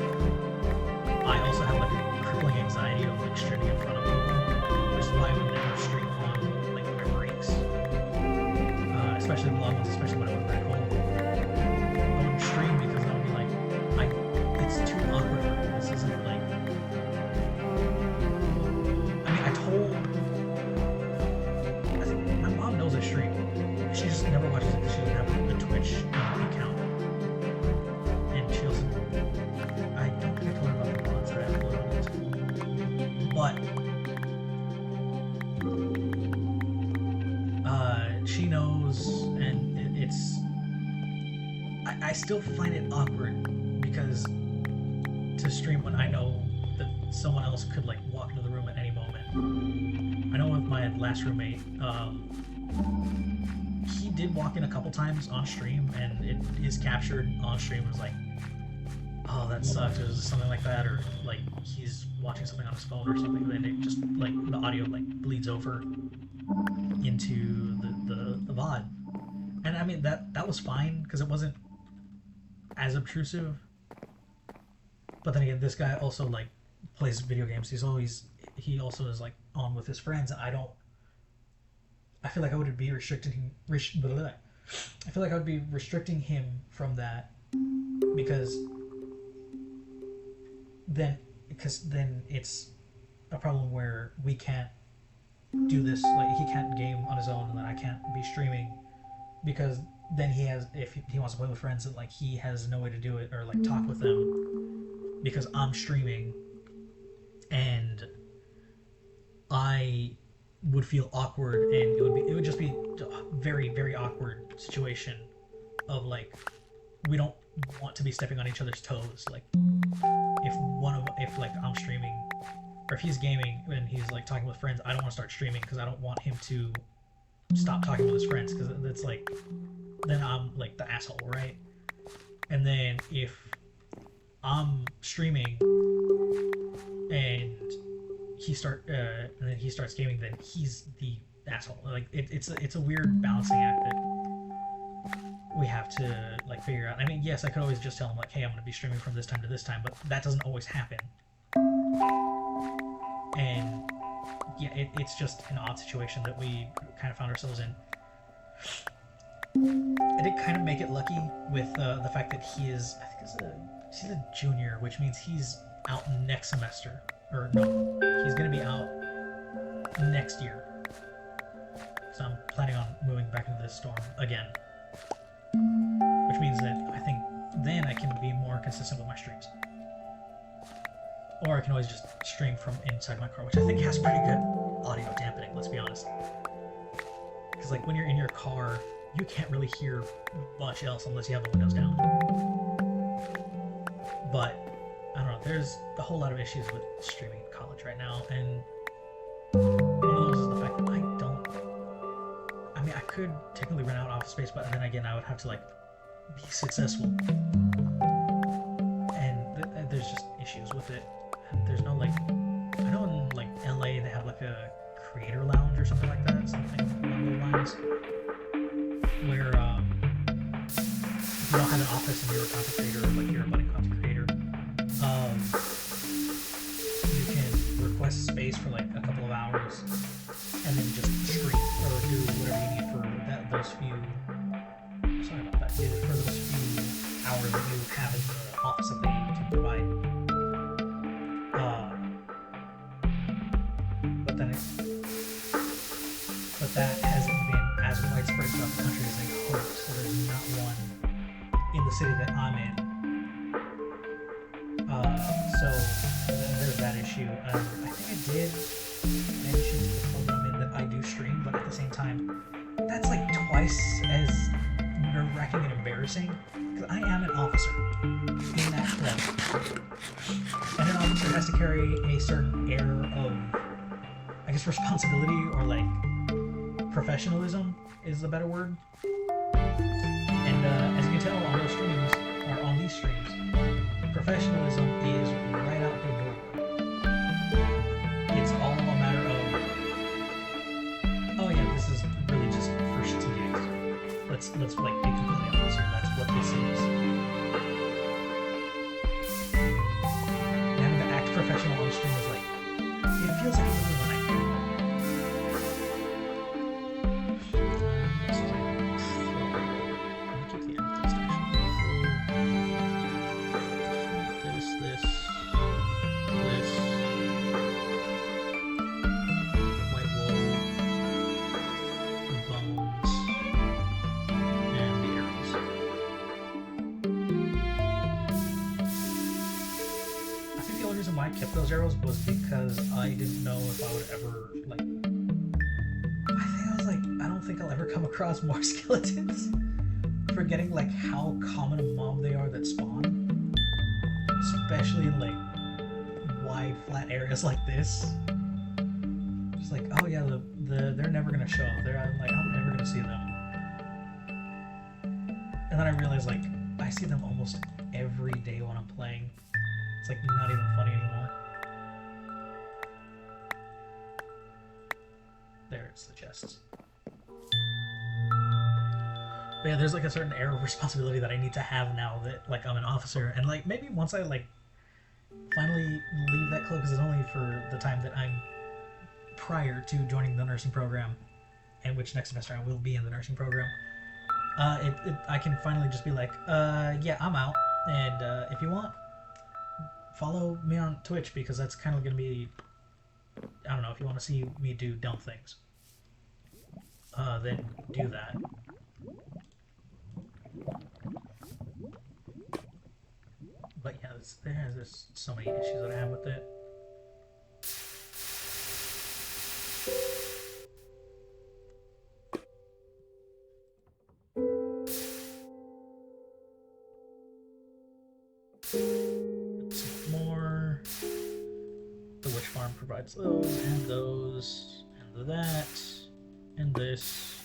Speaker 1: I also have like a crippling anxiety of like streaming in front of people, which is why I would never stream on like my breaks, especially the long ones, especially when I went back home. I wouldn't stream because I would be like, it's too awkward for me. This isn't like. I mean, I think my mom knows I stream. She just never watches it because she doesn't have the Twitch account. And she also, I don't think I told her about the mods that I upload on this. But she knows, and it's. I still find it awkward because to stream when I know that someone else could like walk into the room at any moment. I know with my last roommate, he did walk in a couple times on stream, and it is captured on stream. It was like, oh, that sucks, or something like that, or like he's watching something on his phone or something, and it just like the audio like bleeds over into the VOD. And I mean that was fine because it wasn't as obtrusive. But then again, this guy also like plays video games. He also is like on with his friends. I feel like I would be restricting him from that because then it's a problem where we can't do this. Like he can't game on his own, and then I can't be streaming because then if he wants to play with friends, that like he has no way to do it or like talk with them because I'm streaming, and I would feel awkward, and it would just be a very, very awkward situation of like we don't want to be stepping on each other's toes. Like if like I'm streaming or if he's gaming and he's like talking with friends, I don't want to start streaming because I don't want him to stop talking with his friends because that's like then I'm like the asshole, right? And then if I'm streaming and then he starts gaming, then he's the asshole. Like it's a weird balancing act that we have to like figure out. I mean, yes, I could always just tell him like, hey, I'm going to be streaming from this time to this time, but that doesn't always happen. And yeah, it's just an odd situation that we kind of found ourselves in. I did kind of make it lucky with the fact that he's a junior, which means he's out next semester. Or no, he's going to be out next year. So I'm planning on moving back into this dorm again. Which means that I think then I can be more consistent with my streams. Or I can always just stream from inside my car, which I think has pretty good audio dampening, let's be honest. Because like when you're in your car, you can't really hear much else unless you have the windows down. But I don't know, there's a whole lot of issues with streaming in college right now, and one of those is the fact that I mean, I could technically rent out office space, but then again, I would have to like be successful, and there's just issues with it. And there's no like, I know in like LA they have like a creator lounge or something like that, something along those lines, where if you don't have an office and you're a content creator, or like you're a budding content creator, you can request space for like a couple of hours and then just stream or do whatever you need for those few. Sorry about that. For those few hours that you have in the office that they can provide. But that hasn't been as widespread throughout the country as they hoped. So there's not one in the city that I'm in. So there's that issue. I think I did mention to the club I'm in that I do stream. as nerve-wracking and embarrassing, because I am an officer in that club, and an officer has to carry a certain air of, I guess, responsibility, or like professionalism is the better word. And as you can tell on those streams, or on these streams, professionalism is right out the door. It's all a matter of, oh yeah, this is really just for shits and gigs. Let's like be completely honest here. That's what this is. And having to act professional on stream is like, it feels like a little nightmare. I kept those arrows was because I didn't know if I would ever, like, I don't think I'll ever come across more skeletons. Forgetting, like, how common a mob they are that spawn. Especially in, like, wide, flat areas like this. Just like, oh yeah, they're never gonna show up. I'm never gonna see them. And then I realized, like, I see them almost every day when I'm playing. It's like not even funny anymore. There's the chests. But yeah, there's like a certain air of responsibility that I need to have now that like I'm an officer, and like maybe once I like finally leave that club, because it's only for the time that I'm prior to joining the nursing program, and which next semester I will be in the nursing program. I can finally just be like, yeah, I'm out, and if you want, follow me on Twitch, because that's kind of going to be, I don't know, if you want to see me do dumb things, then do that. But yeah, there's so many issues that I have with it. Provides those, and that, and this.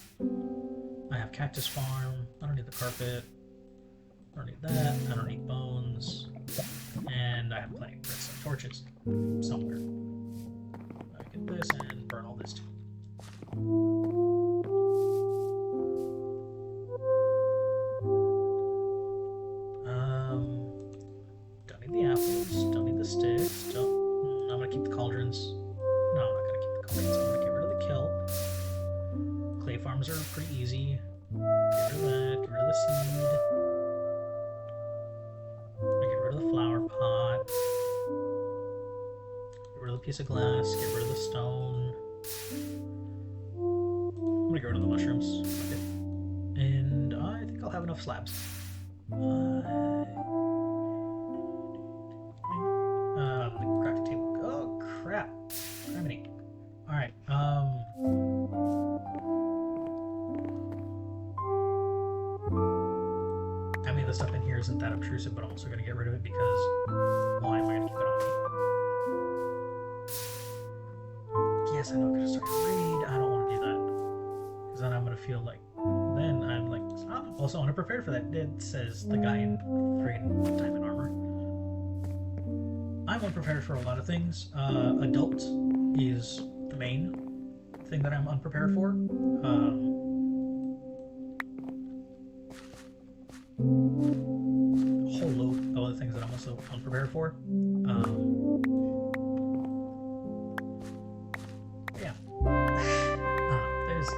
Speaker 1: I have cactus farm. I don't need the carpet. I don't need that. I don't need bones. And I have plenty of redstone torches somewhere. I get this and burn all this too. Don't need the apples. Don't need the sticks. I'm gonna keep the cauldrons. No, I'm not gonna keep the cauldrons. I'm gonna get rid of the kelp. Clay farms are pretty easy. Get rid of that. Get rid of the seed. I'm gonna get rid of the flower pot. Get rid of the piece of glass. Get rid of the stone. I'm gonna get rid of the mushrooms. Okay. And I think I'll have enough slabs. Crafting table. Oh crap! Criminy. All right. I mean, the stuff in here isn't that obtrusive, but I'm also gonna get rid of it because why am I gonna keep it on me? Yes, I know I'm gonna start to raid. I don't want to do that because then I'm gonna feel like. Then I'm like, I'm also unprepared for that. It says the guy in friggin' diamond armor. I'm unprepared for a lot of things. Adult is the main thing that I'm unprepared for. A whole load of other things that I'm also unprepared for. Yeah. There's a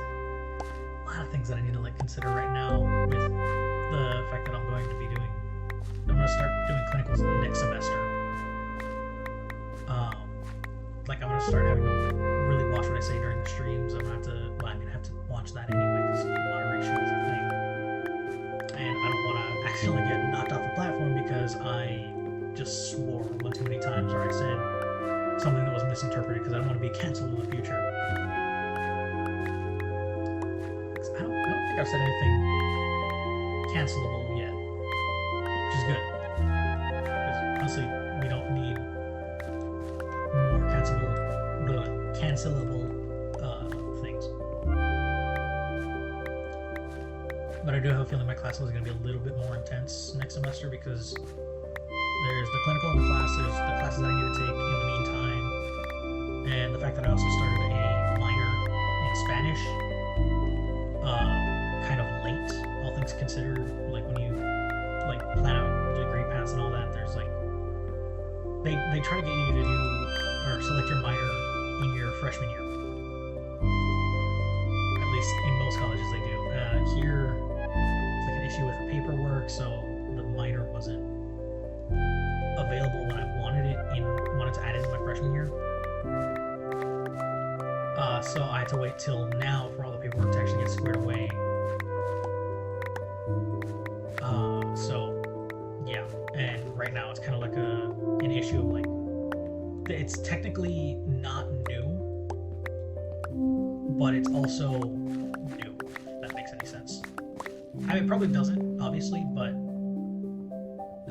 Speaker 1: lot of things that I need to like consider right now with the fact that I'm going to start doing clinicals next semester. Like I'm gonna start having to really watch what I say during the streams. I'm gonna have to watch that anyway because moderation is a thing, and I don't want to accidentally get knocked off the platform because I just swore one too many times or I said something that was misinterpreted, because I don't want to be canceled in the future. I don't think I've said anything cancelable yet, which is good. Because honestly, we don't need more cancelable things. But I do have a feeling my class is going to be a little bit more intense next semester because there's the clinical in the class, there's the classes that I need to take in the meantime, and the fact that I also started a minor in Spanish kind of late, all things considered. Like when you like plan out degree paths and all that, there's like they try to get you to do or select your minor in your freshman year. At least in most colleges they do. Here it's like an issue with the paperwork, so the minor wasn't available when I wanted to add it in my freshman year. So I had to wait till now for all the paperwork to actually get squared away. So yeah, and right now it's kind of like an issue of like it's technically not new, but it's also new. If that makes any sense. I mean, it probably doesn't, obviously, but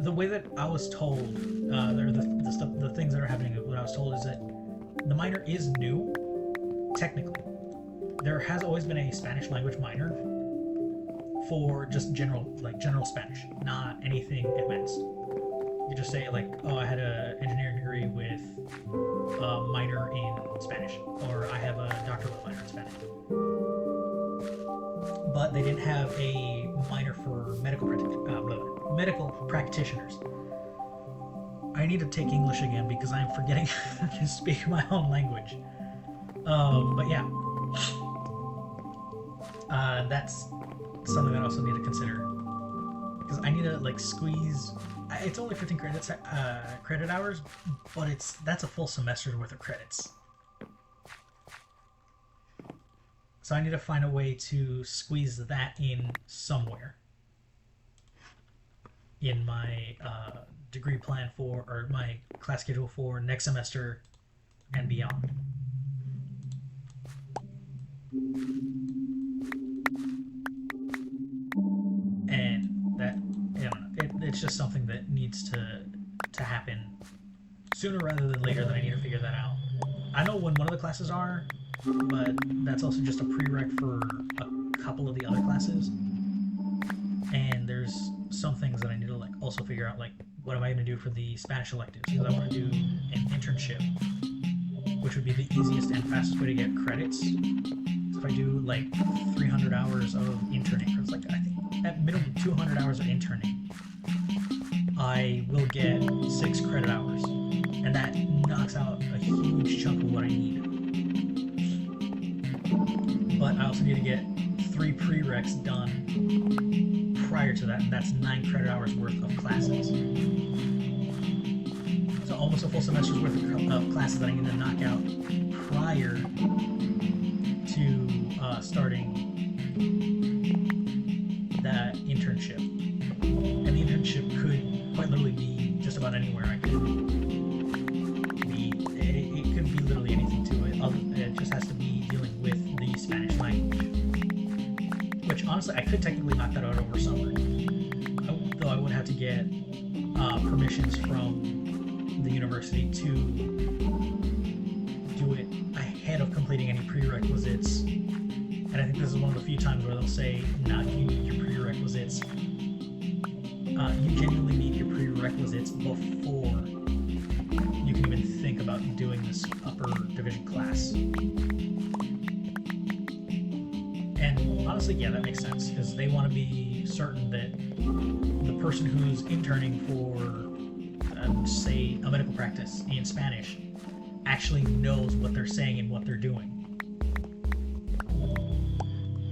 Speaker 1: the way that I was told, the things that are happening, what I was told is that the minor is new, technically. There has always been a Spanish language minor for just general Spanish, not anything advanced. You just say like, oh, I had an engineering degree with a minor in Spanish, or I have a doctoral minor in Spanish. But they didn't have a minor for medical practitioners. I need to take English again because I'm forgetting to speak my own language. But yeah, that's something that I also need to consider because I need to like squeeze. It's only 15 credit hours, but that's a full semester's worth of credits. So I need to find a way to squeeze that in somewhere in my degree plan or my class schedule for next semester and beyond. And that, it's just something that needs to happen sooner rather than later. That I need to figure that out. I know when one of the classes are, but that's also just a prereq for a couple of the other classes. And there's some things that I need to like also figure out, like what am I going to do for the Spanish electives, because I want to do an internship, which would be the easiest and fastest way to get credits. So if I do like 300 hours of interning, or it's like I think at minimum 200 hours of interning, I will get 6 credit hours, and that knocks out a huge chunk of what I need. But I also need to get 3 prereqs done prior to that, and that's 9 credit hours worth of classes. So almost a full semester's worth of classes that I need to knock out prior to starting that internship. And the internship could quite literally be just about anywhere I could be. It could be literally anything to it. It just has to be dealing with the Spanish language. Which honestly, I could technically knock that out over summer. Though I would have to get permissions from the university to do it ahead of completing any prerequisites. And I think this is one of the few times where they'll say, now you need your prerequisites. You genuinely need your prerequisites before you can even think about doing this upper division class. And honestly, yeah, that makes sense, because they want to be certain that the person who's interning for, say, a medical practice in Spanish actually knows what they're saying and what they're doing.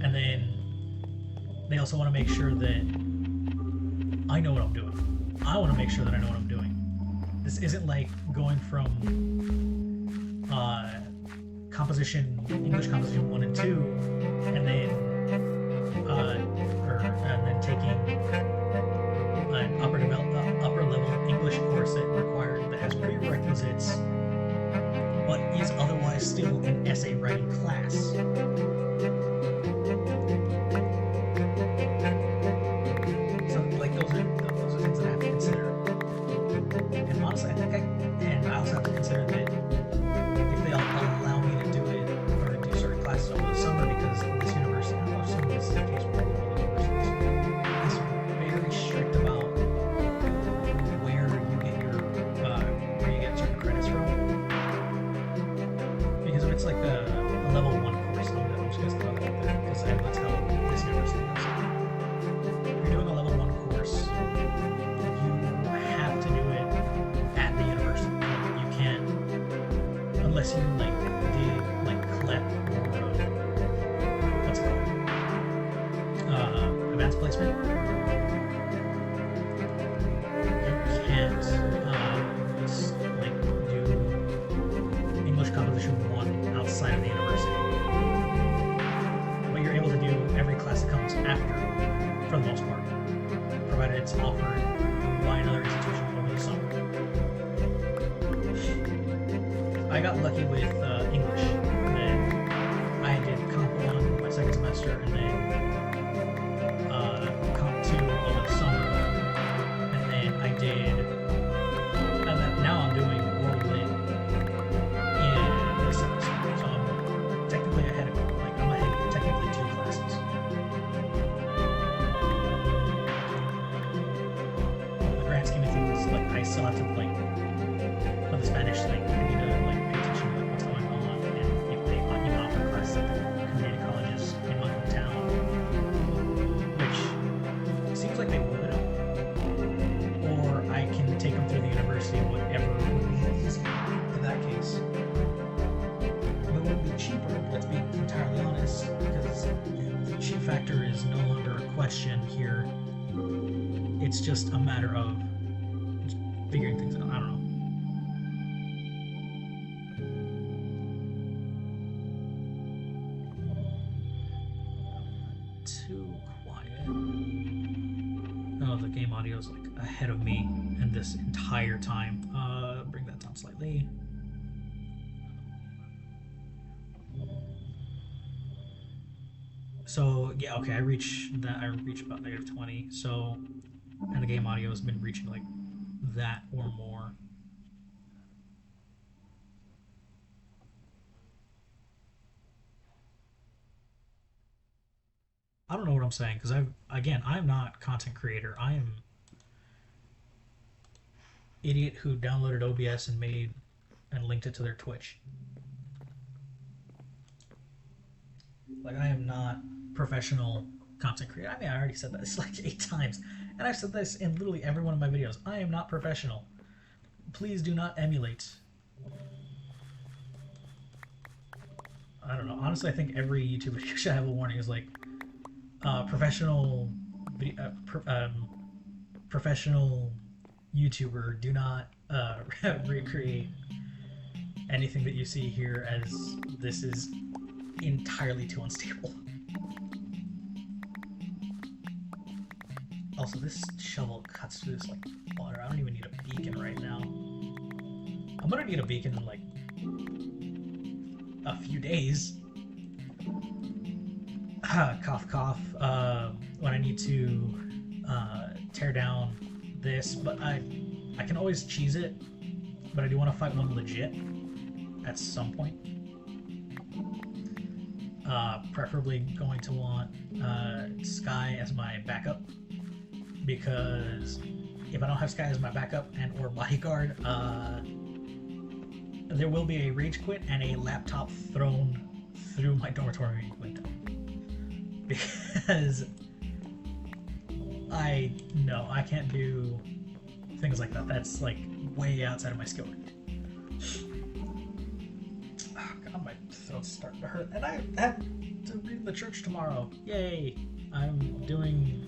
Speaker 1: And then they also want to make sure that I know what I'm doing. I want to make sure that I know what I'm doing. This isn't like going from English composition 1 and 2, and then taking an upper level English course that has prerequisites, but is otherwise still an essay writing class. replacement. You can't like do English Composition 1 outside of the university. But you're able to do every class that comes after, for the most part, provided it's offered by another institution over the summer. I got lucky with English. Then I did Comp 1 my second semester, and then Comp 2 over the summer. And then I did, and then now I'm doing World Lit in this semester. So I'm technically ahead of, like, I'm ahead technically 2 classes. In the grand scheme of things, like, I still have to, like, for the Spanish thing, I need to, like, pay attention to, like, what's going on, and if they even offer classes at the community colleges in my hometown, which seems like they would, or I can take them through the university, whatever would be easy in that case. It would be cheaper, let's be entirely honest, because the cheap factor is no longer a question here. It's just a matter of just figuring things out. I don't know. Too quiet. Oh, the game audio is like ahead of me in this entire time. Bring that down slightly. So yeah, okay, I reach about -20. So, and the game audio has been reaching like that or more. I don't know what I'm saying, because I'm not content creator. I am idiot who downloaded OBS and linked it to their Twitch. Like, I am not professional content creator. I mean, I already said that. It's like 8 times. And I've said this in literally every one of my videos. I am not professional. Please do not emulate. I don't know. Honestly, I think every YouTube video should have a warning. Is like, professional YouTuber, do not recreate anything that you see here, as this is entirely too unstable. Also, this shovel cuts through this like water. I don't even need a beacon right now. I'm gonna need a beacon in like a few days. Cough, cough. When I need to tear down this, but I can always cheese it. But I do want to fight one legit at some point. Preferably going to want Sky as my backup, because if I don't have Sky as my backup and or bodyguard, there will be a rage quit and a laptop thrown through my dormitory window. Because I can't do things like that. That's like way outside of my skill range. Oh God, my throat's starting to hurt, and I have to read the church tomorrow. Yay! I'm doing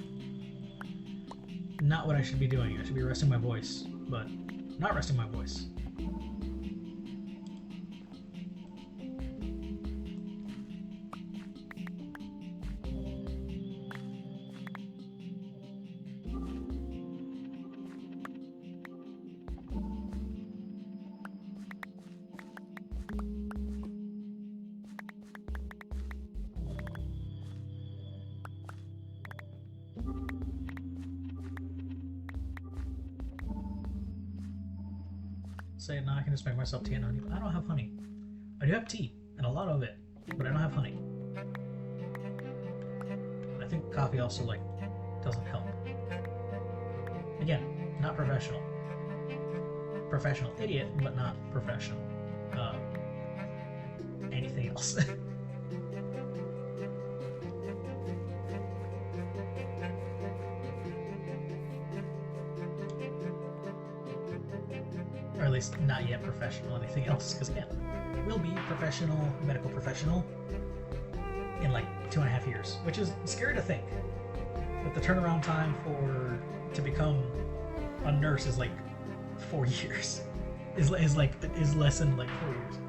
Speaker 1: not what I should be doing. I should be resting my voice, but not resting my voice. Say now I can just make myself tea and honey. I don't have honey. I do have tea, and a lot of it, but I don't have honey. I think coffee also like doesn't help. Again, not professional. Professional idiot, but not professional. Anything else. Or at least not yet professional anything else, because again, we'll be professional, medical professional in like 2.5 years, which is scary to think. But the turnaround time to become a nurse is like 4 years. Is less than like 4 years.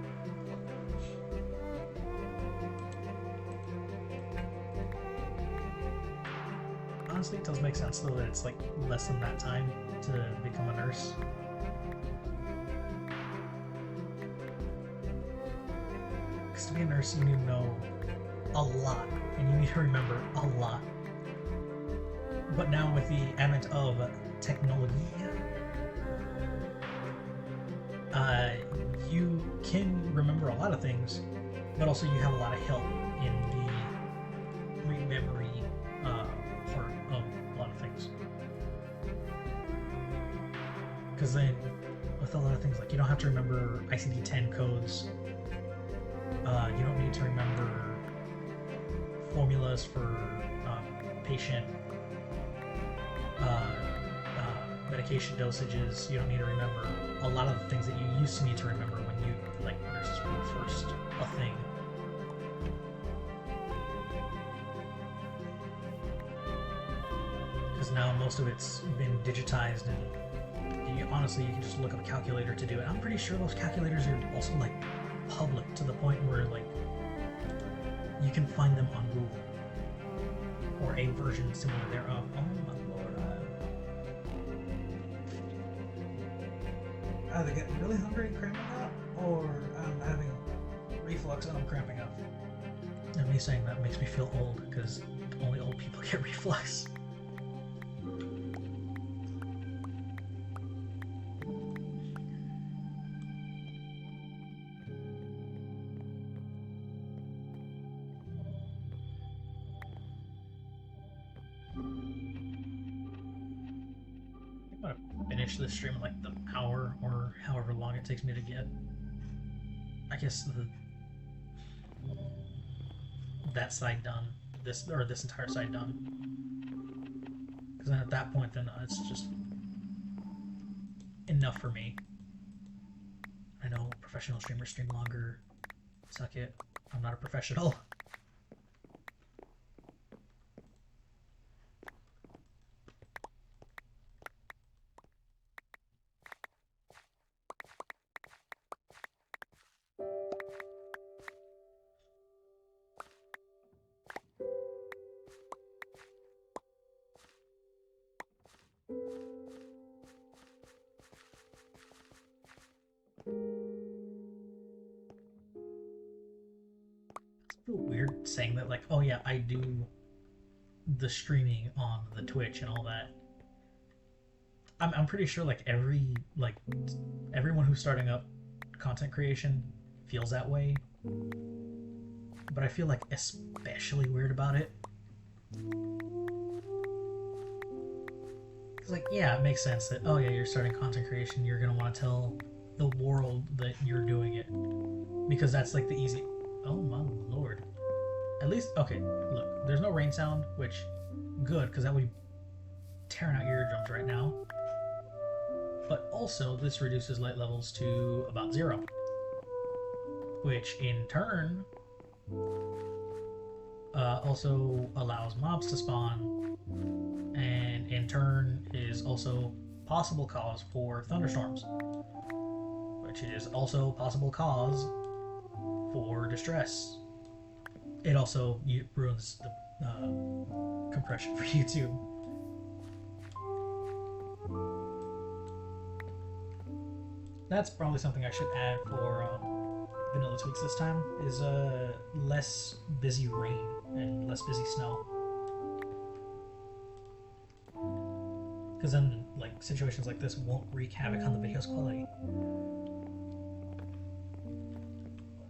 Speaker 1: Honestly, it does make sense though that it's like less than that time to become a nurse. Because to be a nurse, you need to know a lot, and you need to remember a lot. But now with the advent of technology, you can remember a lot of things, but also you have a lot of help in the rememory part of a lot of things. Because then, with a lot of things, like you don't have to remember ICD-10 codes. You don't need to remember formulas for patient medication dosages. You don't need to remember a lot of the things that you used to need to remember when you, like, nurses were first a thing. Because now most of it's been digitized, and honestly, you can just look up a calculator to do it. I'm pretty sure those calculators are also like public to the point where like you can find them on Google or a version similar thereof. Oh my lord! Either getting really hungry and cramping up, or I'm having reflux and I'm cramping up. And me saying that makes me feel old, because only old people get reflux. I'm gonna finish this stream in like the hour or however long it takes me to get, I guess, that side done, this entire side done. Because then at that point, then it's just enough for me. I know professional streamers stream longer. Suck it. I'm not a professional. It's a little weird saying that, like, oh yeah, I do the streaming on the Twitch and all that. I'm pretty sure like everyone who's starting up content creation feels that way, but I feel like especially weird about it. It's like, yeah, it makes sense that, oh yeah, you're starting content creation, you're gonna want to tell the world that you're doing it, because that's like the easy. Oh my lord. At least, okay, look, there's no rain sound, which good, because that would be tearing out your eardrums right now. But also, this reduces light levels to about 0, which in turn also allows mobs to spawn, and in turn is also possible cause for thunderstorms, which is also possible cause for distress. It also ruins the compression for YouTube. That's probably something I should add for Vanilla Tweaks this time, is less busy rain and less busy snow. Because then, like, situations like this won't wreak havoc on the video's quality.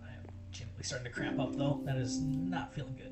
Speaker 1: I am genuinely starting to cramp up, though. That is not feeling good.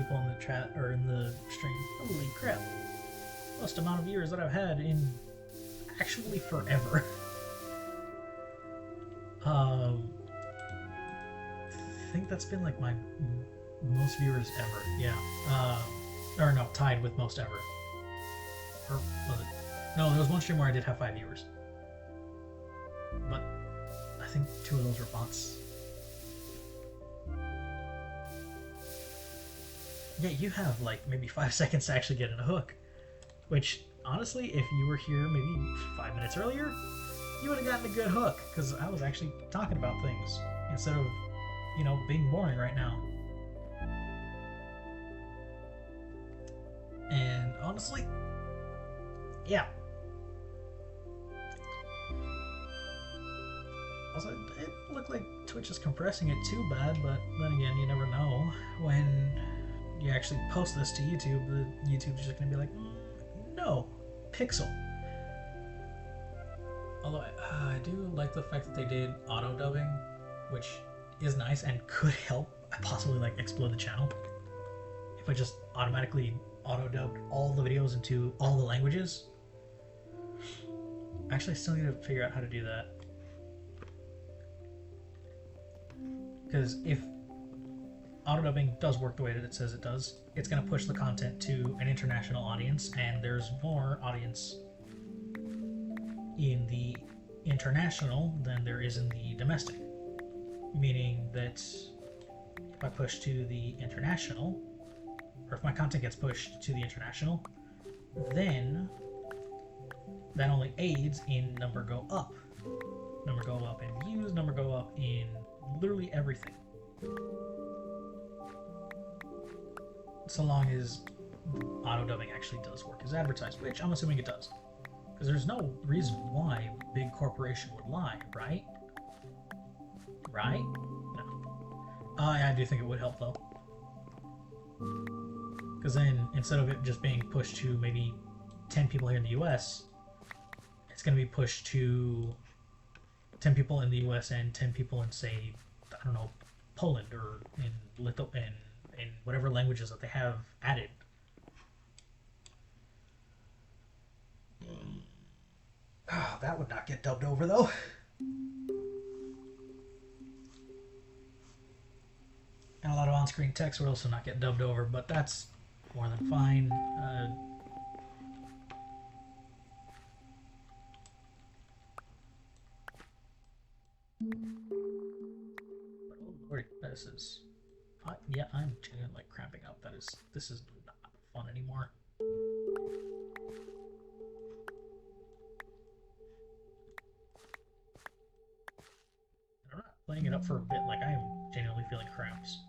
Speaker 1: people in the chat or in the stream. Holy crap. Most amount of viewers that I've had in actually forever. I think that's been like my most viewers ever. Yeah. Or no, tied with most ever. Or was it? No, there was one stream where I did have 5 viewers. But I think 2 of those were bots. Yeah, you have like maybe 5 seconds to actually get in a hook. Which, honestly, if you were here maybe 5 minutes earlier, you would have gotten a good hook. Because I was actually talking about things instead of, you know, being boring right now. And honestly, yeah. Also, it looked like Twitch is compressing it too bad, but then again, you never know. When you actually post this to YouTube, the YouTube's just gonna be like, no, pixel. Although I do like the fact that they did auto dubbing, which is nice and could help possibly like explode the channel. If I just automatically auto dubbed all the videos into all the languages. Actually, I still need to figure out how to do that. Because if autodubbing does work the way that it says it does, it's going to push the content to an international audience, and there's more audience in the international than there is in the domestic. Meaning that if I push to the international, or if my content gets pushed to the international, then that only aids in number go up. Number go up in views, number go up in literally everything. So long as auto dubbing actually does work as advertised, which I'm assuming it does. Because there's no reason why big corporation would lie, right? Right? No. I do think it would help though. Because then instead of it just being pushed to maybe 10 people here in the US, it's going to be pushed to 10 people in the US and 10 people in, say, I don't know, Poland or in in whatever languages that they have added. Oh, that would not get dubbed over though. And a lot of on-screen text would also not get dubbed over, but that's more than fine. But oh lord, this is... yeah, I'm genuinely like cramping up. This is not fun anymore. I'm not playing it up for a bit, like I am genuinely feeling cramps.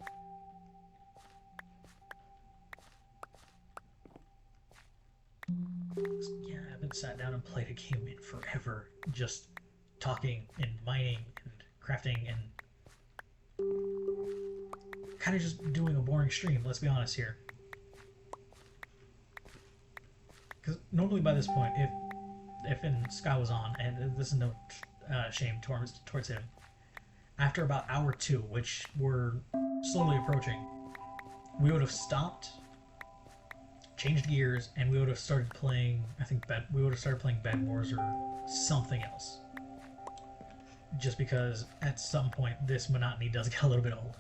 Speaker 1: Yeah, I haven't sat down and played a game in forever, just talking and mining and crafting and kind of just doing a boring stream, let's be honest here. Because normally by this point, if Sky was on, and this is no shame towards him, after about hour 2, which we're slowly approaching, we would have stopped, changed gears, and we would have started playing, we would have started playing Bed Wars or something else. Just because at some point this monotony does get a little bit old.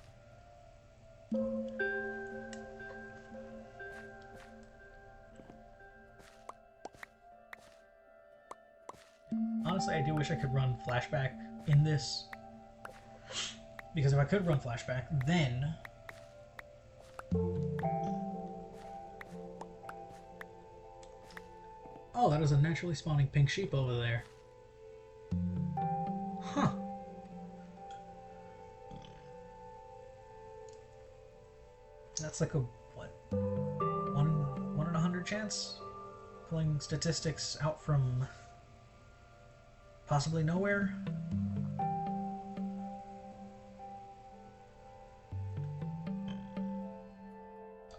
Speaker 1: Honestly, I do wish I could run flashback in this, because if I could run flashback, then oh, that is a naturally spawning pink sheep over there. Huh. That's like a, what, 1 in 100 chance? Pulling statistics out from possibly nowhere?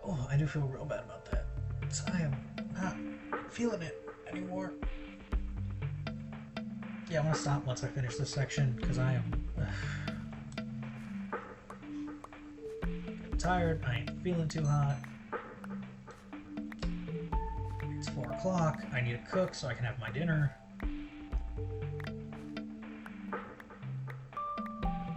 Speaker 1: Oh, I do feel real bad about that. So I am not feeling it anymore. Yeah, I'm gonna stop once I finish this section, because I am... tired, I ain't feeling too hot. It's 4 o'clock, I need to cook so I can have my dinner.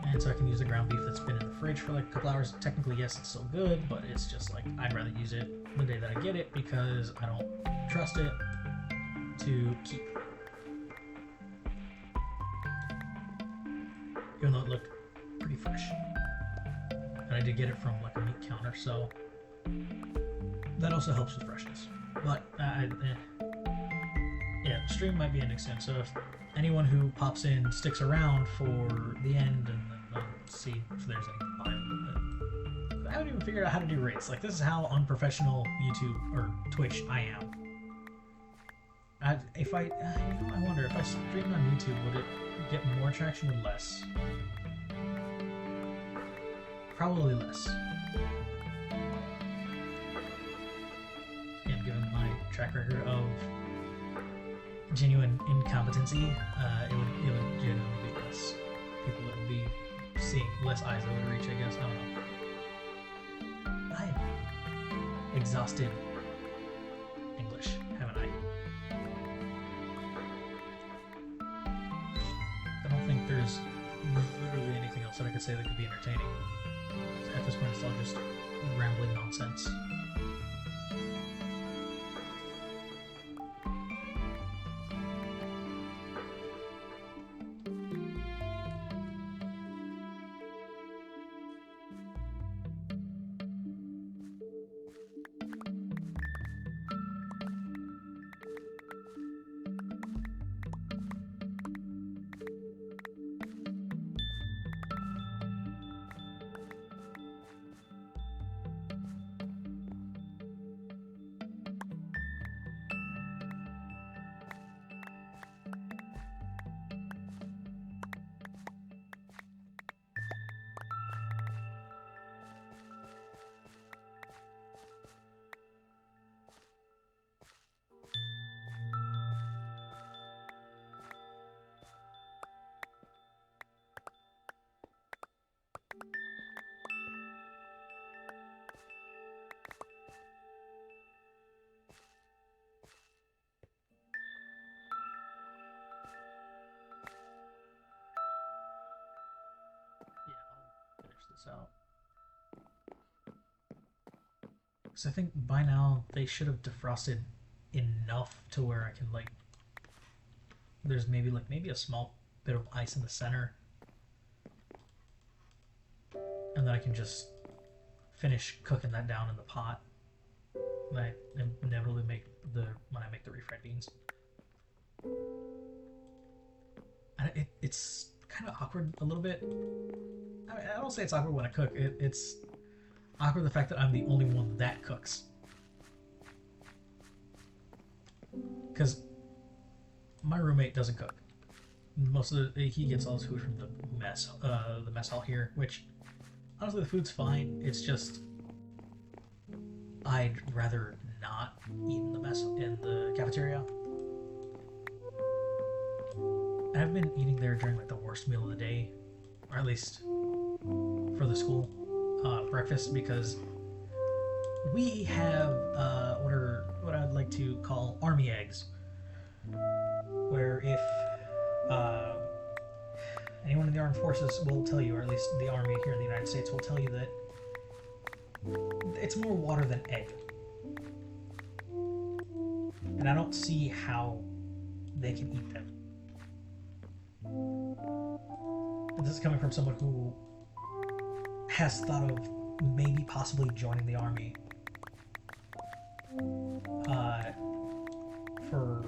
Speaker 1: And so I can use the ground beef that's been in the fridge for like a couple hours. Technically, yes, it's still good, but it's just like I'd rather use it the day that I get it because I don't trust it to keep. Even though it looked pretty fresh. And I did get it from like a meat counter, so that also helps with freshness. But yeah, stream might be ending soon, so if anyone who pops in sticks around for the end, and then I'll see if there's any live. I haven't even figured out how to do rates. Like, this is how unprofessional YouTube or Twitch I am. I wonder if I streamed on YouTube, would it get more traction or less? Probably less. Again, given my track record of genuine incompetency, it would genuinely be less people that would be seeing, less eyes that would reach, I guess. I don't know. I've exhausted English, haven't I? I don't think there's literally anything else that I could say that could be entertaining. At this point, it's all just rambling nonsense. Out because I think by now they should have defrosted enough to where I can, like, there's maybe a small bit of ice in the center, and then I can just finish cooking that down in the pot. I inevitably make when I make the refried beans. And it's kind of awkward a little bit. I mean, I don't say it's awkward when I cook. It's awkward the fact that I'm the only one that cooks. Because my roommate doesn't cook. He gets all his food from the mess hall here, which honestly the food's fine. It's just I'd rather not eat in the cafeteria. I've been eating there during like the worst meal of the day, or at least for the school breakfast, because we have what I'd like to call army eggs, where if anyone in the armed forces will tell you, or at least the army here in the United States will tell you, that it's more water than egg. And I don't see how they can eat them. And this is coming from someone who has thought of maybe possibly joining the army for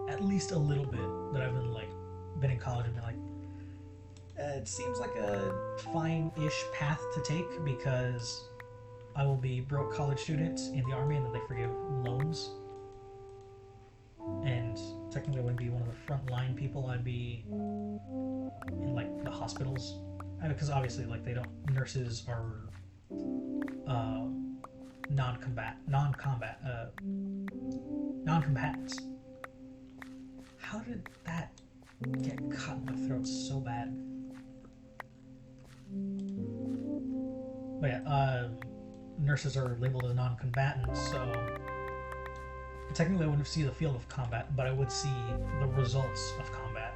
Speaker 1: at least a little bit, that I've been in college and been like, it seems like a fine-ish path to take, because I will be broke college students in the army, and then they forgive loans. And technically I wouldn't be one of the frontline people. I'd be in like the hospitals, because obviously like nurses are non-combatants. How did that get cut in my throat so bad? But yeah, nurses are labeled as non-combatants, so technically I wouldn't see the field of combat, but I would see the results of combat.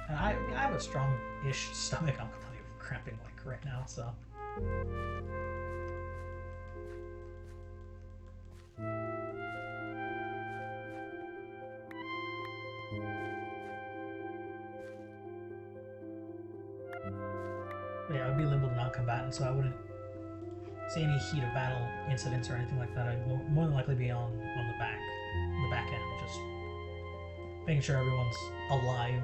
Speaker 1: And I have a strong-ish stomach. I'm completely cramping like right now, so. But yeah, I would be labeled non-combatant, so I wouldn't see any heat of battle incidents or anything like that. I'd more than likely be on the back end, just making sure everyone's alive.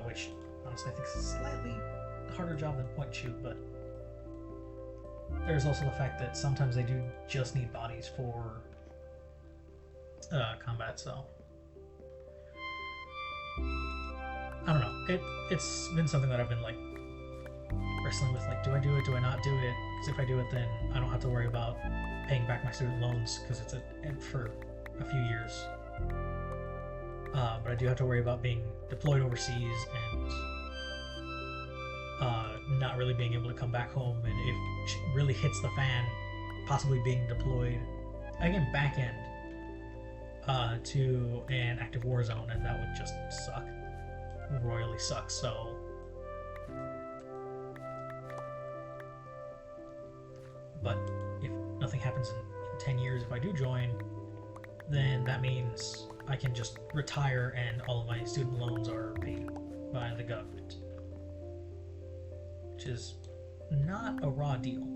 Speaker 1: Which honestly I think is a slightly harder job than point shoot, but there's also the fact that sometimes they do just need bodies for combat, so I don't know. It's been something that I've been like wrestling with, like, do I do it, do I not do it? Because if I do it, then I don't have to worry about paying back my student loans, because it's for a few years. But I do have to worry about being deployed overseas and not really being able to come back home, and if shit really hits the fan, possibly being deployed again back end to an active war zone, and that would just suck, royally suck. So but if nothing happens in 10 years, if I do join, then that means I can just retire and all of my student loans are paid by the government, which is not a raw deal.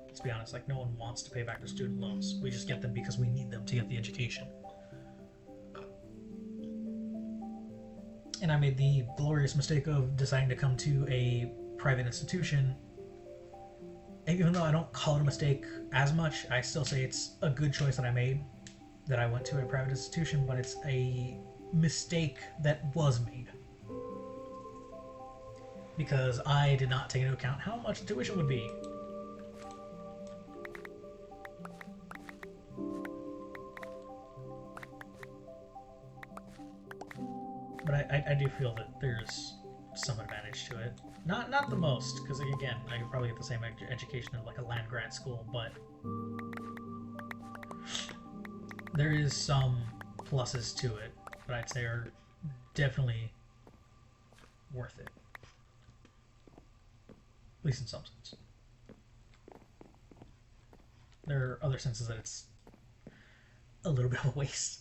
Speaker 1: Let's be honest, like, no one wants to pay back their student loans. We just get them because we need them to get the education. And I made the glorious mistake of deciding to come to a private institution. Even though I don't call it a mistake as much, I still say it's a good choice that I made, that I went to a private institution, but it's a mistake that was made. Because I did not take into account how much the tuition would be. But I do feel that there's some advantage to it. Not the most, because again, I could probably get the same education in like a land grant school, but there is some pluses to it that I'd say are definitely worth it. At least in some sense. There are other senses that it's a little bit of a waste.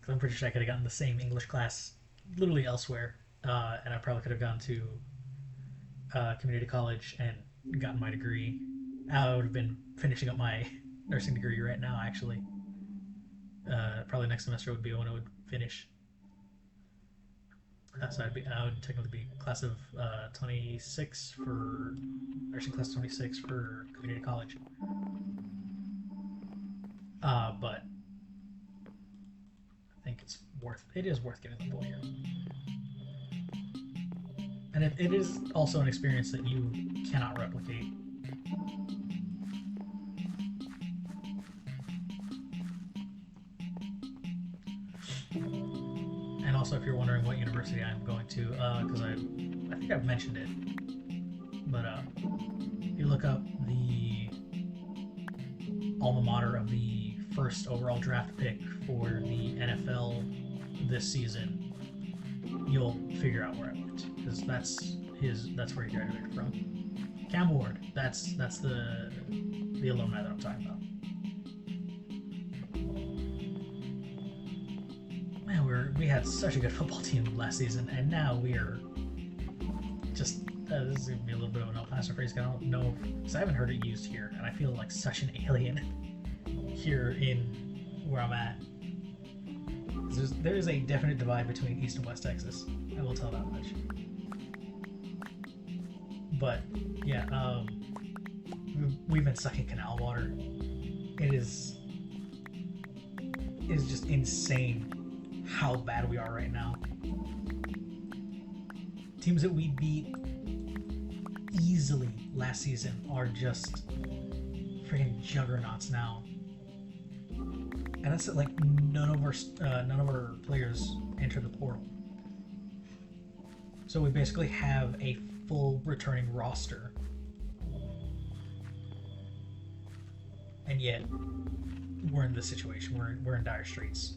Speaker 1: Because I'm pretty sure I could have gotten the same English class literally elsewhere, and I probably could have gone to community college and gotten my degree. I would have been finishing up my nursing degree right now, actually. Probably next semester would be when it would finish. So I would technically be class of 26 for nursing, class 26 for community college. But I think it is worth getting the full year. And it is also an experience that you cannot replicate. And also, if you're wondering what university I'm going to, because I think I've mentioned it, but you look up the alma mater of the first overall draft pick for the NFL this season, you'll figure out where I went, because that's where he graduated from. Cam Ward, that's the alumni that I'm talking about. Man, we had such a good football team last season, and now we are just this is gonna be a little bit of an El Paso phrase. I don't know, because I haven't heard it used here, and I feel like such an alien here in where I'm at. There is a definite divide between East and West Texas. I will tell that much. But yeah, we've been sucking canal water. It is just insane how bad we are right now. Teams that we beat easily last season are just freaking juggernauts now. And that's like none of our players enter the portal. So we basically have a full returning roster. And yet, we're in this situation. We're in dire straits.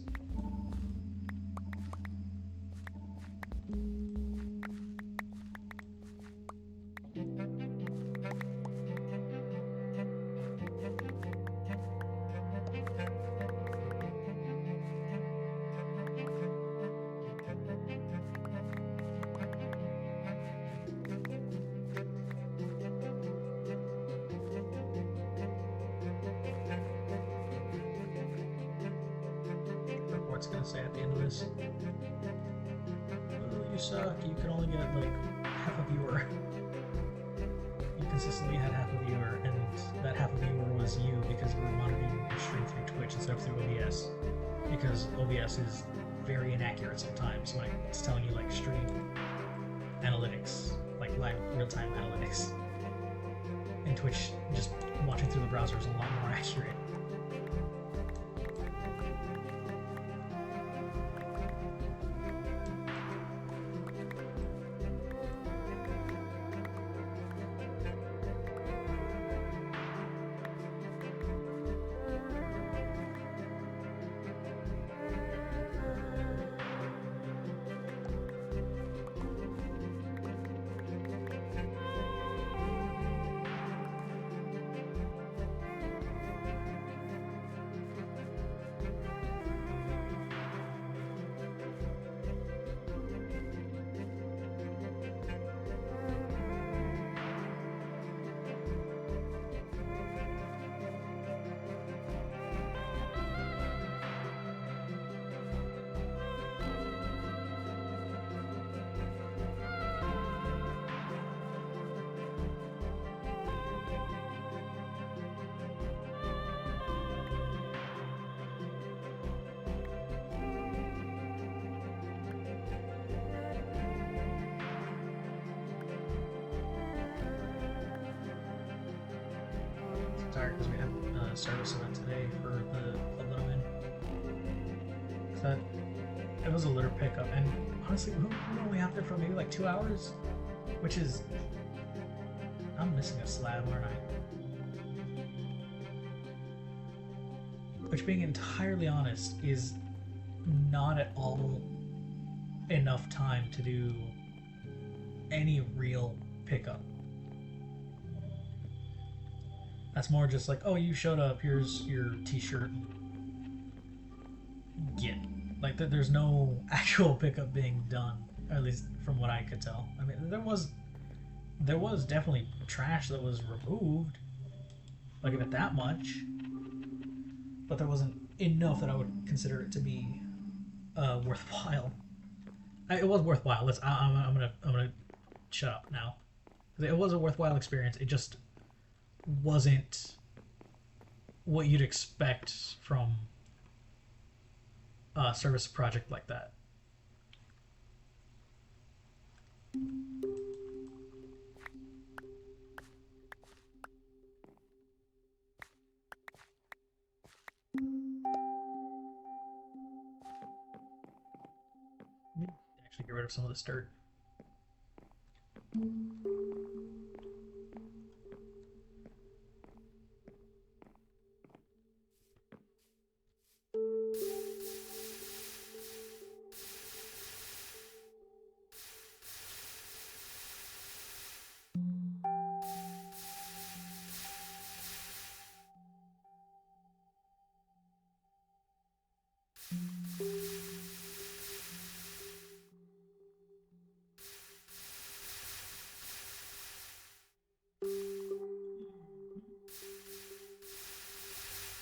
Speaker 1: What's gonna say at the end of this? Oh, you suck. You can only get like half a viewer. You consistently had half a viewer, and that half a viewer was you because you were monitoring your stream through Twitch instead of through OBS. Because OBS is very inaccurate sometimes when it's telling you like stream analytics, like live real-time analytics. And Twitch, just watching through the browser is a lot more accurate. Sorry, because we had a service event today for the club that I'm in. So it was a litter pickup, and honestly, we were only out there for maybe like 2 hours, which is... I'm missing a slab, aren't I? Which, being entirely honest, is not at all enough time to do any real pickup. That's more just like, oh, you showed up, here's your t-shirt. Get. Like, there's no actual pickup being done, or at least from what I could tell. I mean, there was definitely trash that was removed. Like, if it that much. But there wasn't enough that I would consider it to be worthwhile. It was worthwhile. I'm gonna shut up now. It was a worthwhile experience. It just wasn't what you'd expect from a service project like that. Actually get rid of some of this dirt.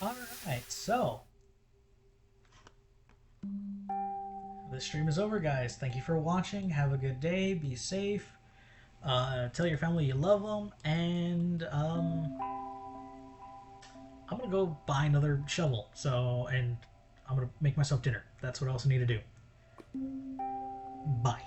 Speaker 1: Alright, so the stream is over, guys. Thank you for watching. Have a good day. Be safe. Tell your family you love them. And I'm going to go buy another shovel. And I'm going to make myself dinner. That's what I also need to do. Bye.